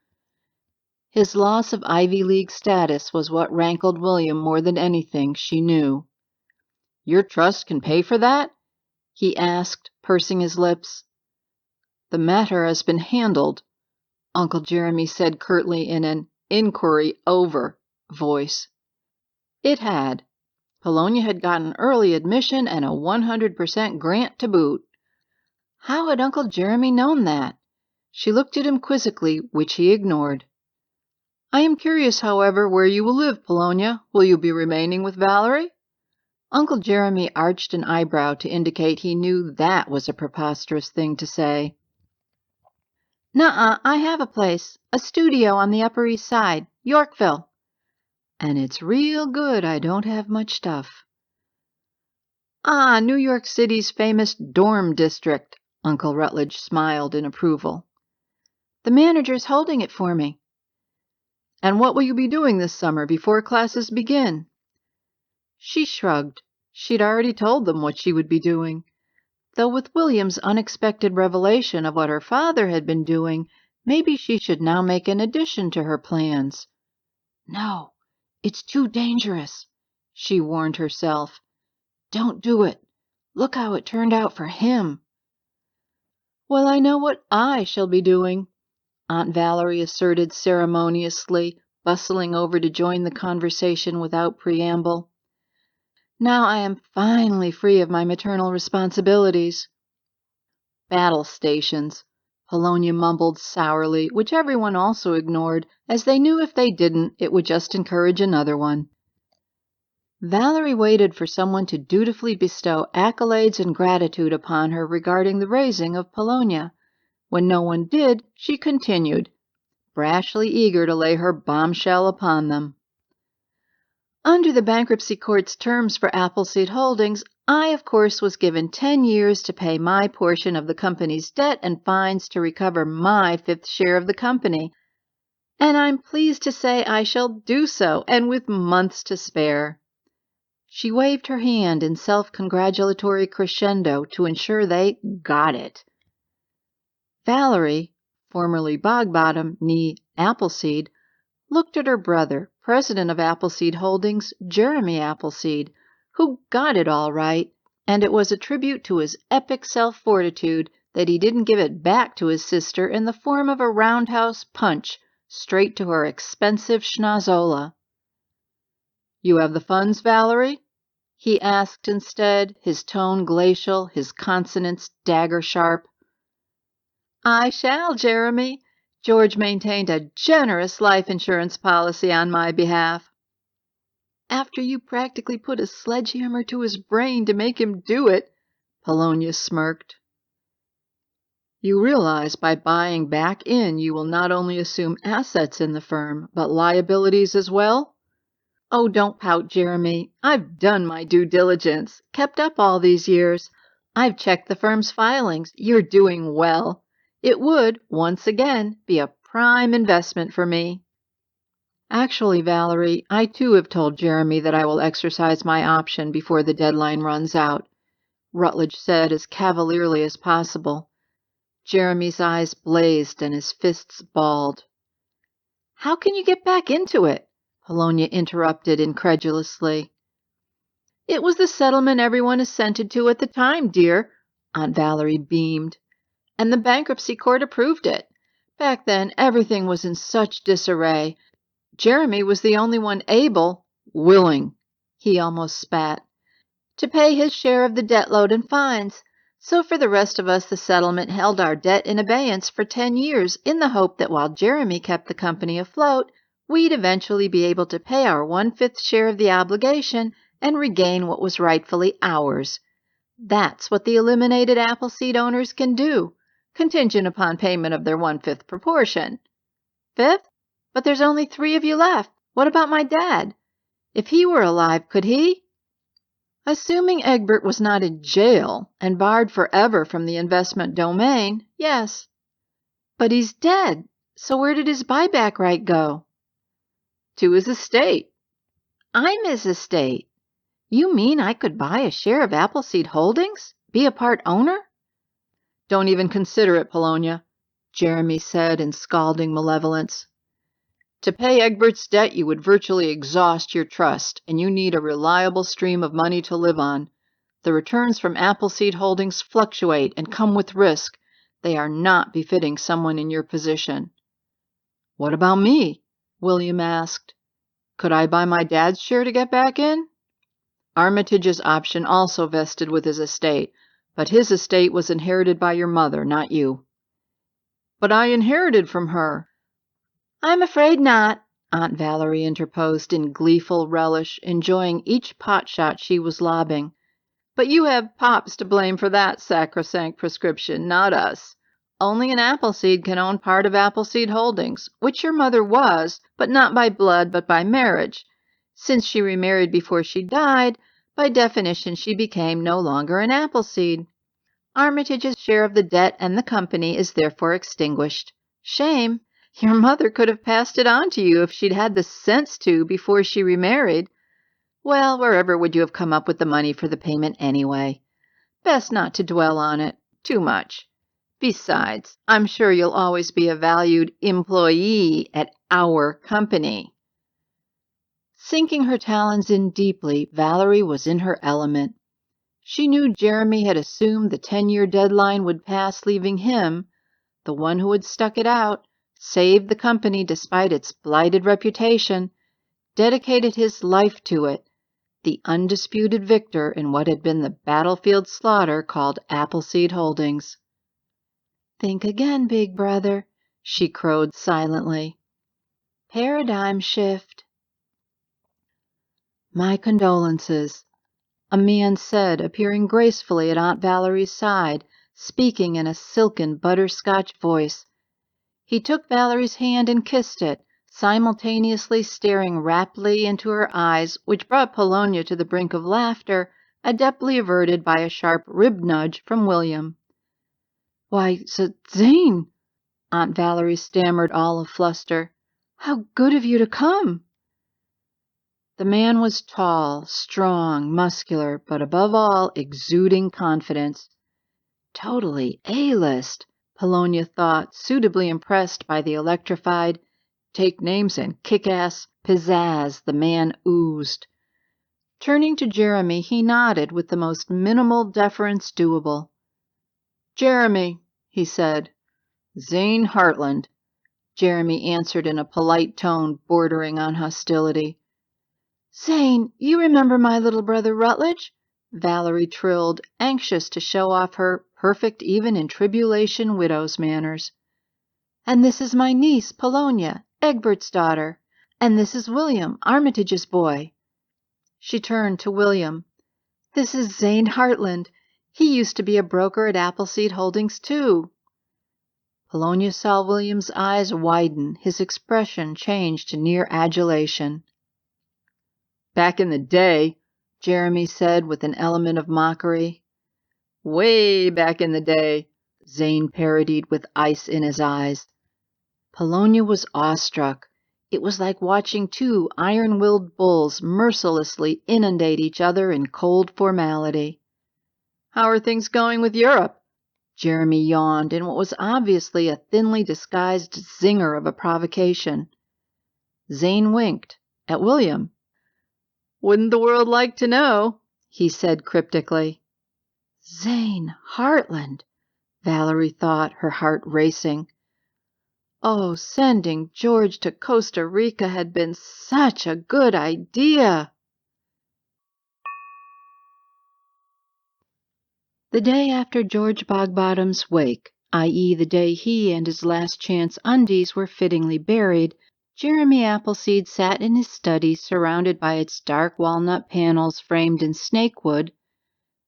His loss of Ivy League status was what rankled William more than anything, she knew. "Your trust can pay for that?" he asked, pursing his lips. "The matter has been handled," Uncle Jeremy said curtly in an "inquiry over" voice. It had. Polonia had gotten early admission and a 100% grant to boot. How had Uncle Jeremy known that? She looked at him quizzically, which he ignored. "I am curious, however, where you will live, Polonia. Will you be remaining with Valerie?" Uncle Jeremy arched an eyebrow to indicate he knew that was a preposterous thing to say. "Nuh-uh, I have a place, a studio on the Upper East Side, Yorkville. And it's real good I don't have much stuff." "Ah, New York City's famous dorm district," Uncle Rutledge smiled in approval. "The manager's holding it for me." "And what will you be doing this summer before classes begin?" She shrugged. She'd already told them what she would be doing. Though with William's unexpected revelation of what her father had been doing, maybe she should now make an addition to her plans. No, It's too dangerous, she warned herself. Don't do it. Look how it turned out for him. Well, I know what I shall be doing, Aunt Valerie asserted ceremoniously, bustling over to join the conversation without preamble. Now I am finally free of my maternal responsibilities. Battle stations, Polonia mumbled sourly, which everyone also ignored, as they knew if they didn't, it would just encourage another one. Valerie waited for someone to dutifully bestow accolades and gratitude upon her regarding the raising of Polonia. When no one did, she continued, brashly eager to lay her bombshell upon them. Under the bankruptcy court's terms for Appleseed Holdings, I, of course, was given 10 years to pay my portion of the company's debt and fines to recover my fifth share of the company. And I'm pleased to say I shall do so, and with months to spare. She waved her hand in self-congratulatory crescendo to ensure they got it. Valerie, formerly Bogbottom, nee Appleseed, looked at her brother, president of Appleseed Holdings, Jeremy Appleseed, who got it all right, and it was a tribute to his epic self-fortitude that he didn't give it back to his sister in the form of a roundhouse punch straight to her expensive schnozola. You have the funds, Valerie? He asked instead, his tone glacial, his consonants dagger-sharp. I shall, Jeremy. George maintained a generous life insurance policy on my behalf. After you practically put a sledgehammer to his brain to make him do it, Polonia smirked. You realize by buying back in you will not only assume assets in the firm, but liabilities as well? Oh, don't pout, Jeremy. I've done my due diligence, kept up all these years. I've checked the firm's filings. You're doing well. It would, once again, be a prime investment for me. Actually, Valerie, I too have told Jeremy that I will exercise my option before the deadline runs out, Rutledge said as cavalierly as possible. Jeremy's eyes blazed and his fists balled. How can you get back into it? Polonia interrupted incredulously. It was the settlement everyone assented to at the time, dear, Aunt Valerie beamed, and the bankruptcy court approved it. Back then, everything was in such disarray. Jeremy was the only one willing, he almost spat, to pay his share of the debt load and fines. So for the rest of us, the settlement held our debt in abeyance for 10 years in the hope that while Jeremy kept the company afloat, we'd eventually be able to pay our 1/5 share of the obligation and regain what was rightfully ours. That's what the eliminated Appleseed owners can do, contingent upon payment of their 1/5 proportion. Fifth? But there's only 3 of you left. What about my dad? If he were alive, could he? Assuming Egbert was not in jail and barred forever from the investment domain, yes. But he's dead, so where did his buyback right go? To his estate. I'm his estate. You mean I could buy a share of Appleseed Holdings? Be a part owner? Don't even consider it, Polonia, Jeremy said in scalding malevolence. To pay Egbert's debt, you would virtually exhaust your trust, and you need a reliable stream of money to live on. The returns from Appleseed Holdings fluctuate and come with risk. They are not befitting someone in your position. What about me? William asked. Could I buy my dad's share to get back in? Armitage's option also vested with his estate, but his estate was inherited by your mother, not you. But I inherited from her. I'm afraid not, Aunt Valerie interposed in gleeful relish, enjoying each potshot she was lobbing. But you have Pops to blame for that sacrosanct prescription, not us. Only an Appleseed can own part of Appleseed Holdings, which your mother was, but not by blood, but by marriage. Since she remarried before she died, by definition she became no longer an Appleseed. Armitage's share of the debt and the company is therefore extinguished. Shame. Your mother could have passed it on to you if she'd had the sense to before she remarried. Well, wherever would you have come up with the money for the payment anyway? Best not to dwell on it too much. Besides, I'm sure you'll always be a valued employee at our company. Sinking her talons in deeply, Valerie was in her element. She knew Jeremy had assumed the 10-year deadline would pass, leaving him, the one who had stuck it out, saved the company despite its blighted reputation, dedicated his life to it, the undisputed victor in what had been the battlefield slaughter called Appleseed Holdings. "Think again, big brother," she crowed silently. "Paradigm shift." "My condolences," a man said, appearing gracefully at Aunt Valerie's side, speaking in a silken butterscotch voice. He took Valerie's hand and kissed it, simultaneously staring raptly into her eyes, which brought Polonia to the brink of laughter, adeptly averted by a sharp rib nudge from William. "Why, Zane," Aunt Valerie stammered, all afluster. "How good of you to come!" The man was tall, strong, muscular, but above all exuding confidence. Totally A-list, Polonia thought, suitably impressed by the electrified, take names and kick-ass pizzazz the man oozed. Turning to Jeremy, he nodded with the most minimal deference doable. "Jeremy," he said. "Zane Hartland," Jeremy answered in a polite tone bordering on hostility. "Zane, you remember my little brother Rutledge?" Valerie trilled, anxious to show off her perfect even in tribulation widow's manners. "And this is my niece, Polonia, Egbert's daughter. And this is William, Armitage's boy." She turned to William. "This is Zane Hartland. He used to be a broker at Appleseed Holdings, too." Polonia saw William's eyes widen, his expression changed to near adulation. "Back in the day," Jeremy said with an element of mockery. "Way back in the day," Zane parodied with ice in his eyes. Polonia was awestruck. It was like watching two iron-willed bulls mercilessly inundate each other in cold formality. "How are things going with Europe?" Jeremy yawned in what was obviously a thinly disguised zinger of a provocation. Zane winked at William. "Wouldn't the world like to know?" he said cryptically. Zane Hartland, Valerie thought, her heart racing. Oh, sending George to Costa Rica had been such a good idea. The day after George Bogbottom's wake, i.e. the day he and his last chance Undies were fittingly buried, Jeremy Appleseed sat in his study surrounded by its dark walnut panels framed in snakewood,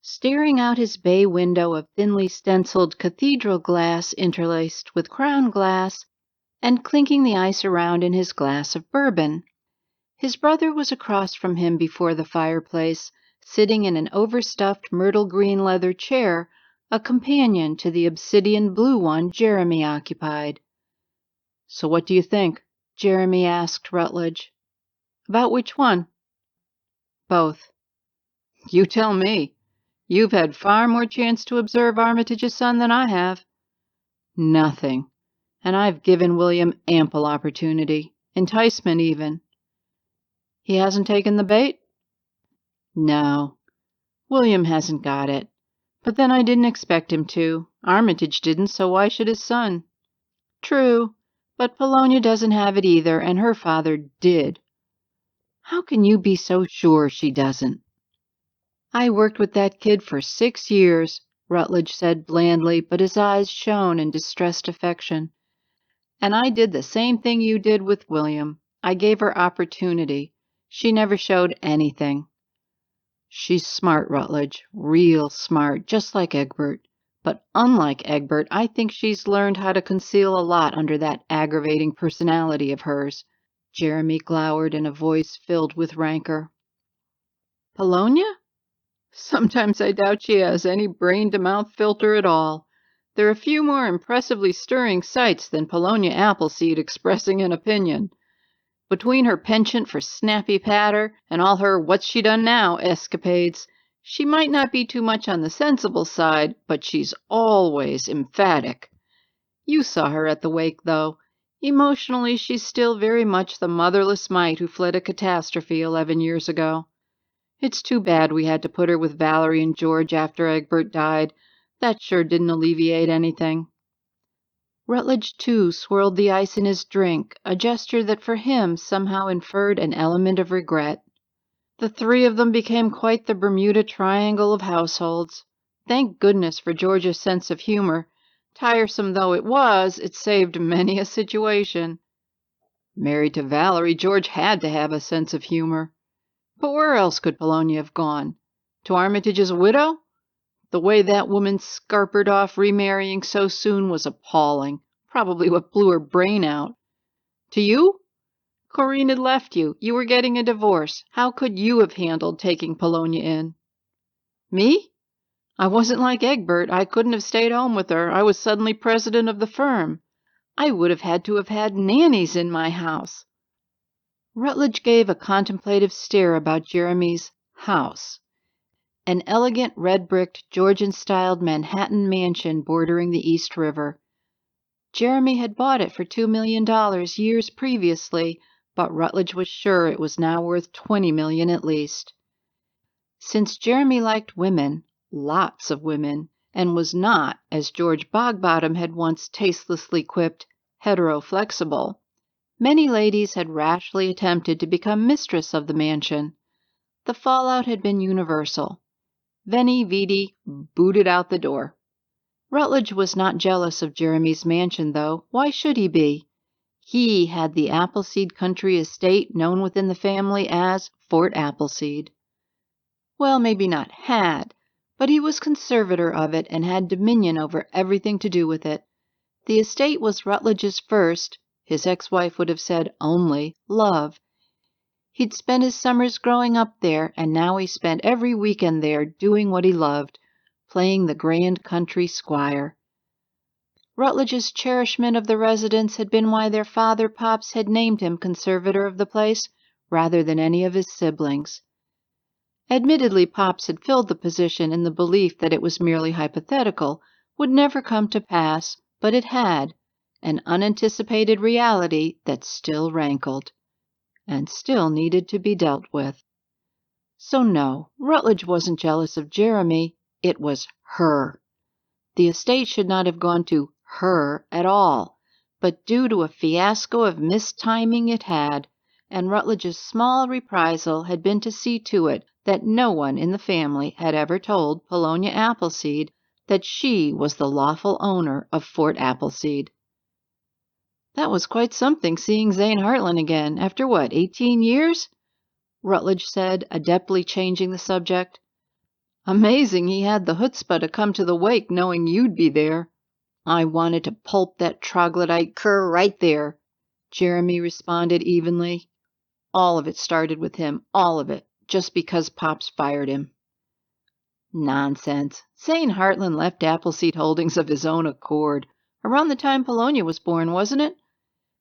staring out his bay window of thinly stenciled cathedral glass interlaced with crown glass, and clinking the ice around in his glass of bourbon. His brother was across from him before the fireplace, sitting in an overstuffed myrtle green leather chair, a companion to the obsidian blue one Jeremy occupied. "So what do you think?" Jeremy asked Rutledge. "About which one?" "Both." "You tell me. You've had far more chance to observe Armitage's son than I have." "Nothing. And I've given William ample opportunity. Enticement, even." "He hasn't taken the bait?" "No. William hasn't got it. But then I didn't expect him to. Armitage didn't, so why should his son?" "True. But Polonia doesn't have it either, and her father did." "How can you be so sure she doesn't?" "I worked with that kid for 6 years," Rutledge said blandly, but his eyes shone in distressed affection. "And I did the same thing you did with William. I gave her opportunity. She never showed anything." "She's smart, Rutledge, real smart, just like Egbert. But unlike Egbert, I think she's learned how to conceal a lot under that aggravating personality of hers." Jeremy glowered in a voice filled with rancor. "Polonia? Sometimes I doubt she has any brain-to-mouth filter at all. There are few more impressively stirring sights than Polonia Appleseed expressing an opinion. Between her penchant for snappy patter and all her what's she done now escapades, she might not be too much on the sensible side, but she's always emphatic. You saw her at the wake, though. Emotionally, she's still very much the motherless mite who fled a catastrophe 11 years ago. It's too bad we had to put her with Valerie and George after Egbert died. That sure didn't alleviate anything. Rutledge, too, swirled the ice in his drink, a gesture that for him somehow inferred an element of regret. The three of them became quite the Bermuda Triangle of households. Thank goodness for George's sense of humor. Tiresome though it was, it saved many a situation. Married to Valerie, George had to have a sense of humor. But where else could Polonia have gone? To Armitage's widow? The way that woman scarpered off remarrying so soon was appalling. Probably what blew her brain out. To you? Corinne had left you. You were getting a divorce. How could you have handled taking Polonia in? Me? I wasn't like Egbert. I couldn't have stayed home with her. I was suddenly president of the firm. I would have had nannies in my house. Rutledge gave a contemplative stare about Jeremy's house. An elegant red-bricked, Georgian-styled Manhattan mansion bordering the East River. Jeremy had bought it for $2 million years previously, but Rutledge was sure it was now worth $20 million at least. Since Jeremy liked women, lots of women, and was not, as George Bogbottom had once tastelessly quipped, hetero-flexible, many ladies had rashly attempted to become mistress of the mansion. The fallout had been universal. Veni Vidi booted out the door. Rutledge was not jealous of Jeremy's mansion, though. Why should he be? He had the Appleseed country estate known within the family as Fort Appleseed. Well, maybe not had, but he was conservator of it and had dominion over everything to do with it. The estate was Rutledge's first, his ex-wife would have said only, love. He'd spent his summers growing up there, and now he spent every weekend there doing what he loved, playing the grand country squire. Rutledge's cherishment of the residence had been why their father, Pops, had named him conservator of the place, rather than any of his siblings. Admittedly, Pops had filled the position in the belief that it was merely hypothetical, would never come to pass, but it had, an unanticipated reality that still rankled, and still needed to be dealt with. So no, Rutledge wasn't jealous of Jeremy, it was her. The estate should not have gone to her at all, but due to a fiasco of mistiming it had, and Rutledge's small reprisal had been to see to it that no one in the family had ever told Polonia Appleseed that she was the lawful owner of Fort Appleseed. That was quite something, seeing Zane Hartland again, after what, 18 years? Rutledge said, adeptly changing the subject. Amazing he had the chutzpah to come to the wake knowing you'd be there. I wanted to pulp that troglodyte cur right there, Jeremy responded evenly. All of it started with him, all of it, just because Pops fired him. Nonsense. Zane Hartland left Appleseed Holdings of his own accord, around the time Polonia was born, wasn't it?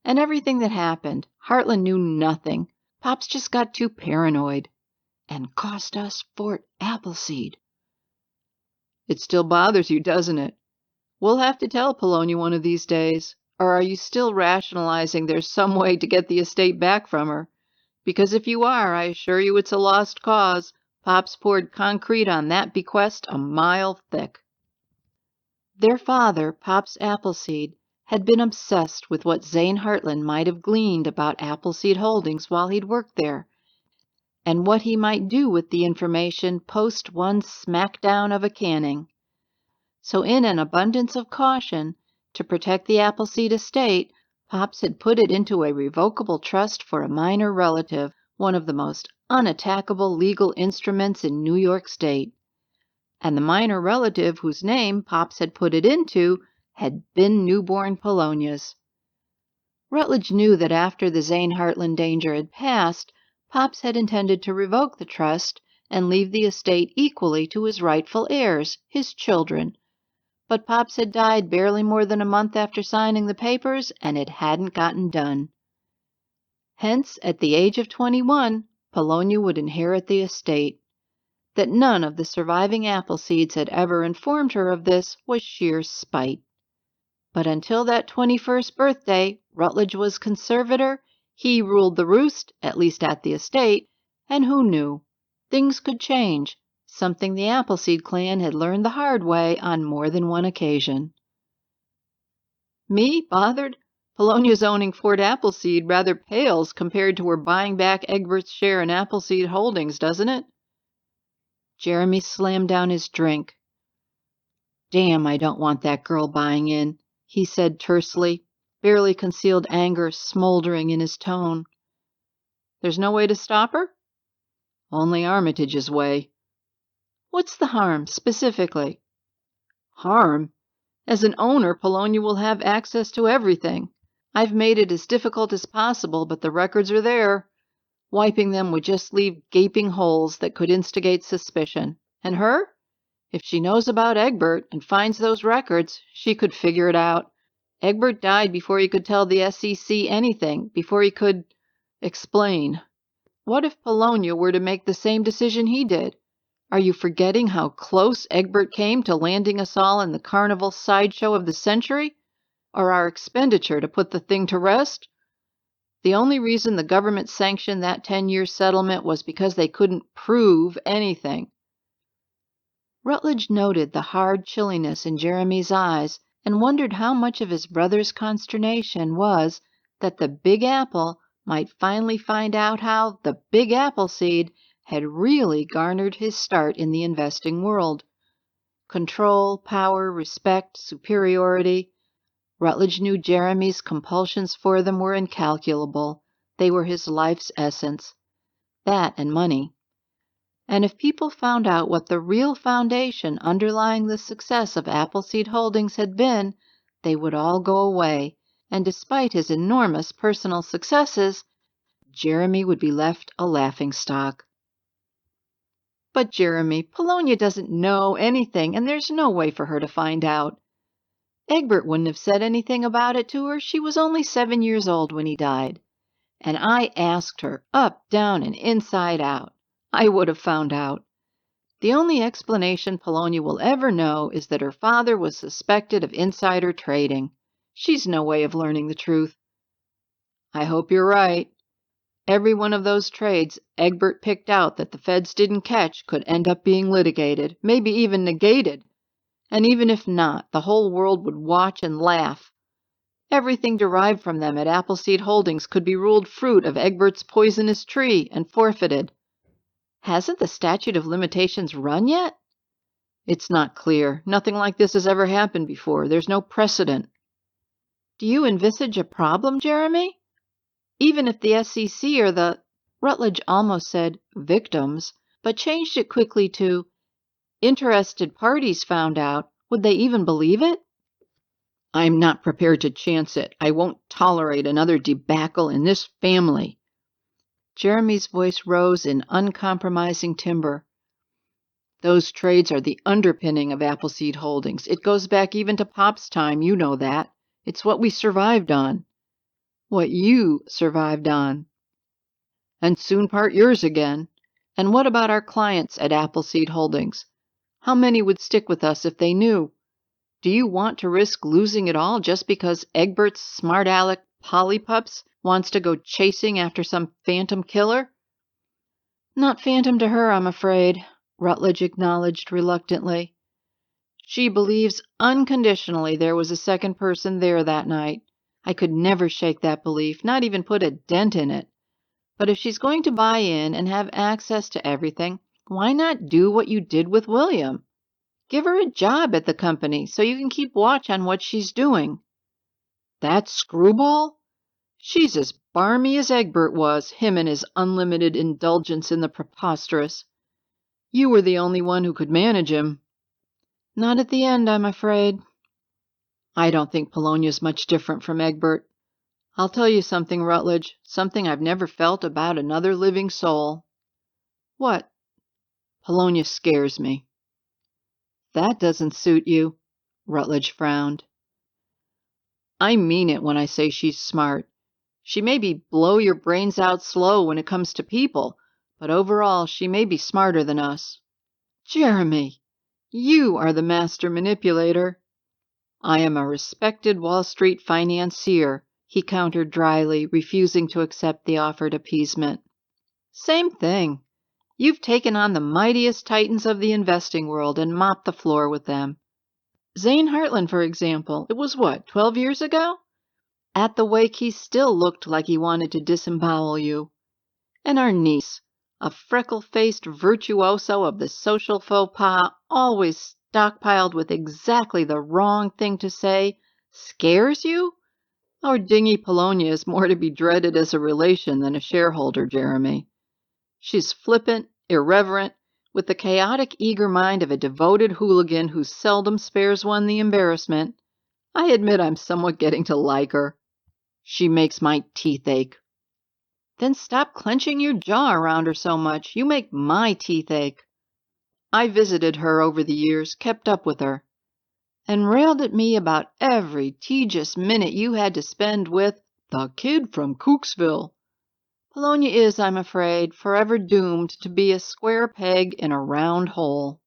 And everything that happened, Hartland knew nothing. Pops just got too paranoid. And cost us Fort Appleseed. It still bothers you, doesn't it? We'll have to tell Polonia one of these days. Or are you still rationalizing there's some way to get the estate back from her? Because if you are, I assure you it's a lost cause. Pops poured concrete on that bequest a mile thick. Their father, Pops Appleseed, had been obsessed with what Zane Hartland might have gleaned about Appleseed Holdings while he'd worked there, and what he might do with the information post one smackdown of a canning. So in an abundance of caution, to protect the Appleseed estate, Pops had put it into a revocable trust for a minor relative, one of the most unattackable legal instruments in New York State. And the minor relative whose name Pops had put it into had been newborn Polonia's. Rutledge knew that after the Zane Hartland danger had passed, Pops had intended to revoke the trust and leave the estate equally to his rightful heirs, his children. But Pops had died barely more than a month after signing the papers, and it hadn't gotten done. Hence, at the age of 21, Polonia would inherit the estate. That none of the surviving Appleseeds had ever informed her of this was sheer spite. But until that 21st birthday, Rutledge was conservator, he ruled the roost, at least at the estate, and who knew? Things could change, something the Appleseed clan had learned the hard way on more than one occasion. Me, bothered? Polonia's owning Fort Appleseed rather pales compared to her buying back Egbert's share in Appleseed Holdings, doesn't it? Jeremy slammed down his drink. Damn, I don't want that girl buying in, he said tersely, barely concealed anger smoldering in his tone. There's no way to stop her? Only Armitage's way. What's the harm, specifically? Harm? As an owner, Polonia will have access to everything. I've made it as difficult as possible, but the records are there. Wiping them would just leave gaping holes that could instigate suspicion. And her? If she knows about Egbert and finds those records, she could figure it out. Egbert died before he could tell the SEC anything, before he could explain. What if Polonia were to make the same decision he did? Are you forgetting how close Egbert came to landing us all in the carnival sideshow of the century? Or our expenditure to put the thing to rest? The only reason the government sanctioned that 10-year settlement was because they couldn't prove anything. Rutledge noted the hard chilliness in Jeremy's eyes and wondered how much of his brother's consternation was that the Big Apple might finally find out how the Big Appleseed had really garnered his start in the investing world. Control, power, respect, superiority. Rutledge knew Jeremy's compulsions for them were incalculable. They were his life's essence. That and money. And if people found out what the real foundation underlying the success of Appleseed Holdings had been, they would all go away, and despite his enormous personal successes, Jeremy would be left a laughingstock. But Jeremy, Polonia doesn't know anything, and there's no way for her to find out. Egbert wouldn't have said anything about it to her. She was only 7 years old when he died. And I asked her, up, down, and inside out. I would have found out. The only explanation Polonia will ever know is that her father was suspected of insider trading. She's no way of learning the truth. I hope you're right. Every one of those trades Egbert picked out that the feds didn't catch could end up being litigated, maybe even negated. And even if not, the whole world would watch and laugh. Everything derived from them at Appleseed Holdings could be ruled fruit of Egbert's poisonous tree and forfeited. Hasn't the statute of limitations run yet? It's not clear. Nothing like this has ever happened before. There's no precedent. Do you envisage a problem, Jeremy? Even if the SEC or the... Rutledge almost said victims, but changed it quickly to interested parties found out, would they even believe it? I'm not prepared to chance it. I won't tolerate another debacle in this family. Jeremy's voice rose in uncompromising timbre. Those trades are the underpinning of Appleseed Holdings. It goes back even to Pop's time, you know that. It's what we survived on. What you survived on. And soon part yours again. And what about our clients at Appleseed Holdings? How many would stick with us if they knew? Do you want to risk losing it all just because Egbert's smart-aleck Pollypups wants to go chasing after some phantom killer? Not phantom to her, I'm afraid, Rutledge acknowledged reluctantly. She believes unconditionally there was a second person there that night. I could never shake that belief, not even put a dent in it. But if she's going to buy in and have access to everything, why not do what you did with William? Give her a job at the company so you can keep watch on what she's doing. That screwball? She's as barmy as Egbert was, him and his unlimited indulgence in the preposterous. You were the only one who could manage him. Not at the end, I'm afraid. I don't think Polonia's much different from Egbert. I'll tell you something, Rutledge, something I've never felt about another living soul. What? Polonia scares me. That doesn't suit you, Rutledge frowned. I mean it when I say she's smart. She may be blow your brains out slow when it comes to people, but overall she may be smarter than us. Jeremy, you are the master manipulator. I am a respected Wall Street financier, he countered dryly, refusing to accept the offered appeasement. Same thing. You've taken on the mightiest titans of the investing world and mopped the floor with them. Zane Hartland, for example, it was what, 12 years ago? At the wake, he still looked like he wanted to disembowel you. And our niece, a freckle-faced virtuoso of the social faux pas, always stockpiled with exactly the wrong thing to say, scares you? Our dingy Polonia is more to be dreaded as a relation than a shareholder, Jeremy. She's flippant, irreverent, with the chaotic, eager mind of a devoted hooligan who seldom spares one the embarrassment. I admit I'm somewhat getting to like her. She makes my teeth ache. Then stop clenching your jaw around her so much. You make my teeth ache. I visited her over the years, kept up with her, and railed at me about every tedious minute you had to spend with the kid from Cooksville. Polonia is, I'm afraid, forever doomed to be a square peg in a round hole.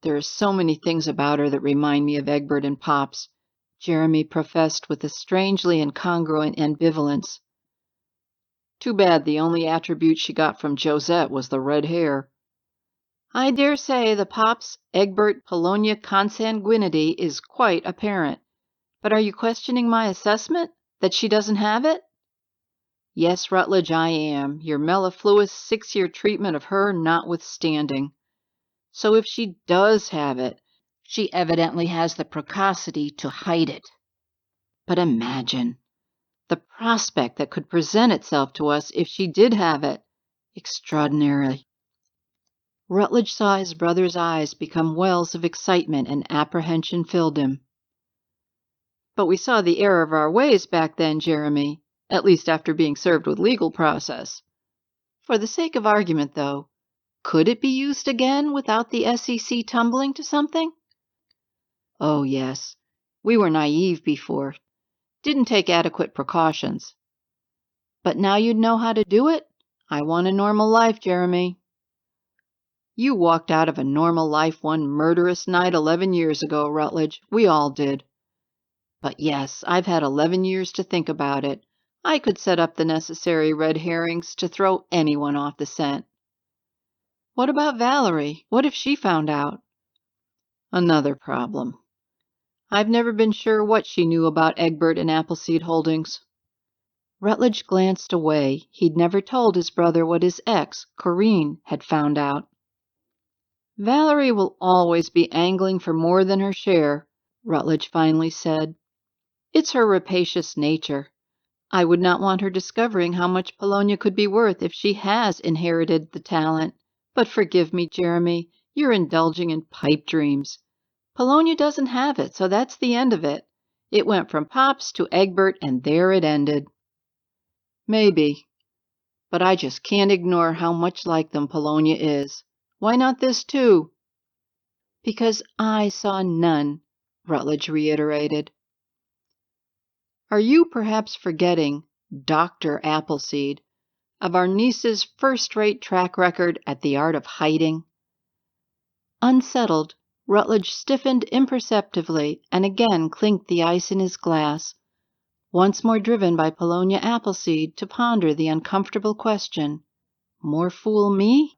There are so many things about her that remind me of Egbert and Pops, Jeremy professed with a strangely incongruent ambivalence. Too bad the only attribute she got from Josette was the red hair. I dare say the Pops Egbert Polonia consanguinity is quite apparent. But are you questioning my assessment? That she doesn't have it? Yes, Rutledge, I am, your mellifluous 6-year treatment of her notwithstanding. So if she does have it, she evidently has the precocity to hide it. But imagine the prospect that could present itself to us if she did have it. Extraordinary. Rutledge saw his brother's eyes become wells of excitement, and apprehension filled him. But we saw the error of our ways back then, Jeremy, at least after being served with legal process. For the sake of argument, though, could it be used again without the SEC tumbling to something? Oh, yes. We were naive before. Didn't take adequate precautions. But now you'd know how to do it? I want a normal life, Jeremy. You walked out of a normal life one murderous night 11 years ago, Rutledge. We all did. But yes, I've had 11 years to think about it. I could set up the necessary red herrings to throw anyone off the scent. What about Valerie? What if she found out? Another problem. I've never been sure what she knew about Egbert and Appleseed Holdings. Rutledge glanced away. He'd never told his brother what his ex, Corinne, had found out. Valerie will always be angling for more than her share, Rutledge finally said. It's her rapacious nature. I would not want her discovering how much Polonia could be worth if she has inherited the talent. But forgive me, Jeremy, you're indulging in pipe dreams. Polonia doesn't have it, so that's the end of it. It went from Pops to Egbert, and there it ended. Maybe. But I just can't ignore how much like them Polonia is. Why not this, too? Because I saw none, Rutledge reiterated. Are you perhaps forgetting, Dr. Appleseed, of our niece's first-rate track record at the art of hiding? Unsettled, Rutledge stiffened imperceptibly and again clinked the ice in his glass, once more driven by Polonia Appleseed to ponder the uncomfortable question, more fool me?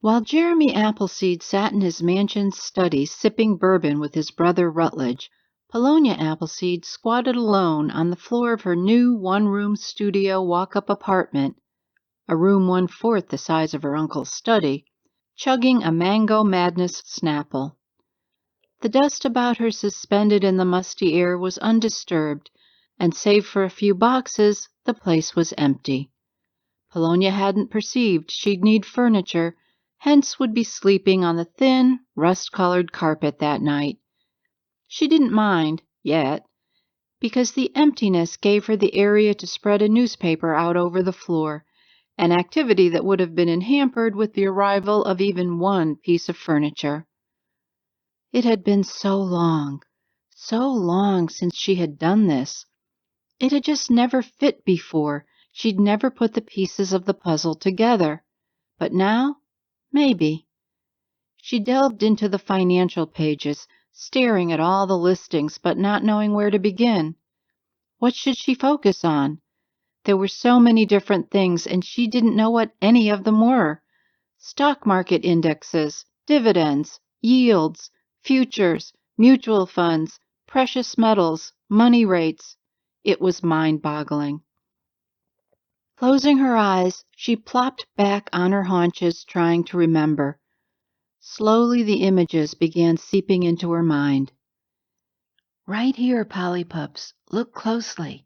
While Jeremy Appleseed sat in his mansion study sipping bourbon with his brother Rutledge, Polonia Appleseed squatted alone on the floor of her new one-room studio walk-up apartment, a room 1/4 the size of her uncle's study, chugging a Mango Madness Snapple. The dust about her suspended in the musty air was undisturbed, and save for a few boxes, the place was empty. Polonia hadn't perceived she'd need furniture, hence would be sleeping on the thin, rust-colored carpet that night. She didn't mind, yet, because the emptiness gave her the area to spread a newspaper out over the floor, an activity that would have been hampered with the arrival of even one piece of furniture. It had been so long since she had done this. It had just never fit before. She'd never put the pieces of the puzzle together. But now, maybe. She delved into the financial pages, staring at all the listings but not knowing where to begin. What should she focus on? There were so many different things, and she didn't know what any of them were. Stock market indexes, dividends, yields, futures, mutual funds, precious metals, money rates. It was mind-boggling. Closing her eyes, she plopped back on her haunches, trying to remember. Slowly the images began seeping into her mind. Right here, Polly Pups. Look closely.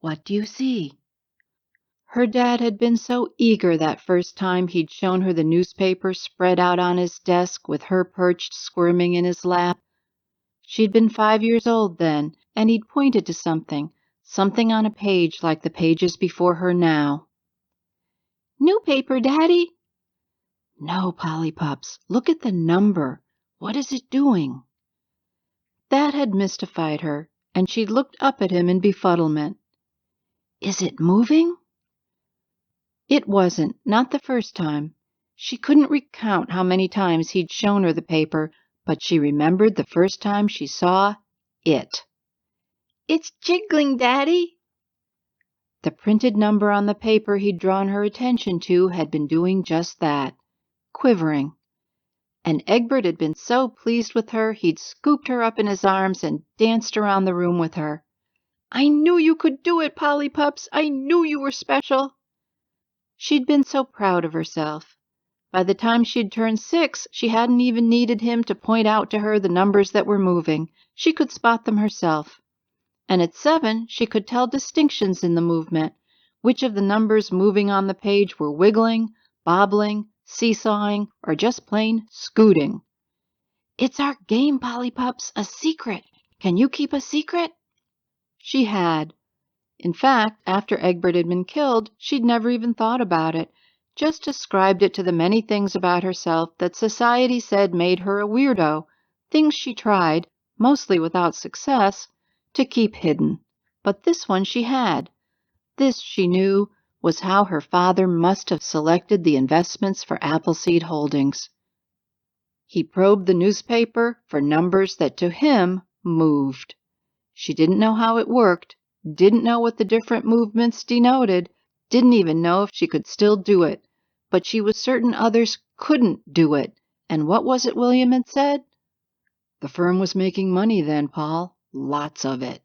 What do you see? Her dad had been so eager that first time he'd shown her the newspaper spread out on his desk with her perched squirming in his lap. She'd been 5 years old then, and he'd pointed to something on a page like the pages before her now. New paper, Daddy? No, Polly Pups. Look at the number. What is it doing? That had mystified her, and she'd looked up at him in befuddlement. Is it moving? It wasn't, not the first time. She couldn't recount how many times he'd shown her the paper, but she remembered the first time she saw it. It's jiggling, Daddy. The printed number on the paper he'd drawn her attention to had been doing just that, quivering. And Egbert had been so pleased with her, he'd scooped her up in his arms and danced around the room with her. I knew you could do it, Polly Pups. I knew you were special. She'd been so proud of herself. By the time she'd turned 6, she hadn't even needed him to point out to her the numbers that were moving. She could spot them herself. And at 7, she could tell distinctions in the movement, which of the numbers moving on the page were wiggling, bobbling, seesawing, or just plain scooting. It's our game, Polly Pups, a secret. Can you keep a secret? She had. In fact, after Egbert had been killed, she'd never even thought about it, just ascribed it to the many things about herself that society said made her a weirdo, things she tried, mostly without success, to keep hidden. But this one she had. This, she knew, was how her father must have selected the investments for Appleseed Holdings. He probed the newspaper for numbers that to him moved. She didn't know how it worked, didn't know what the different movements denoted, didn't even know if she could still do it, but she was certain others couldn't do it. And what was it William had said? The firm was making money then, Paul, lots of it.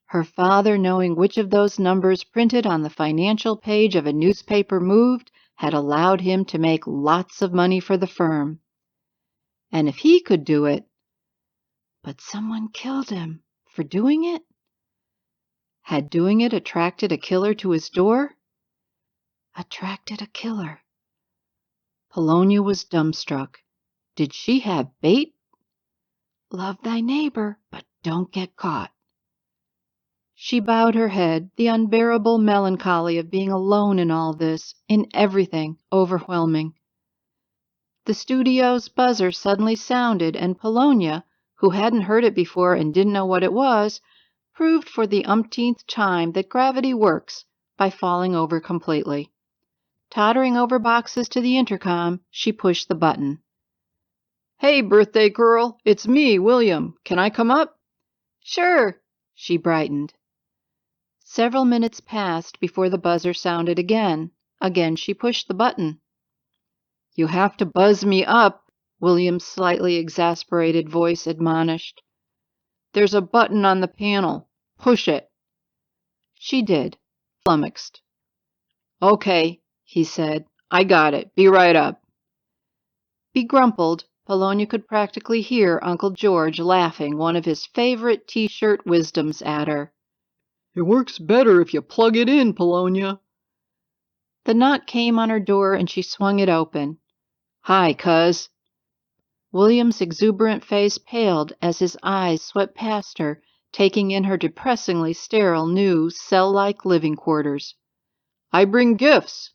Her father, knowing which of those numbers printed on the financial page of a newspaper moved, had allowed him to make lots of money for the firm. And if he could do it, but someone killed him for doing it? Had doing it attracted a killer to his door? Attracted a killer. Polonia was dumbstruck. Did she have bait? Love thy neighbor, but don't get caught. She bowed her head, the unbearable melancholy of being alone in all this, in everything, overwhelming. The studio's buzzer suddenly sounded, and Polonia, who hadn't heard it before and didn't know what it was, proved for the umpteenth time that gravity works by falling over completely. Tottering over boxes to the intercom, she pushed the button. Hey, birthday girl, it's me, William. Can I come up? Sure, she brightened. Several minutes passed before the buzzer sounded again. Again she pushed the button. You have to buzz me up, William's slightly exasperated voice admonished. There's a button on the panel. Push it. She did, flummoxed. Okay, he said. I got it. Be right up. Begrumpled, Polonia could practically hear Uncle George laughing one of his favorite T-shirt wisdoms at her. It works better if you plug it in, Polonia. The knock came on her door and she swung it open. Hi, cuz. William's exuberant face paled as his eyes swept past her, taking in her depressingly sterile new cell-like living quarters. I bring gifts.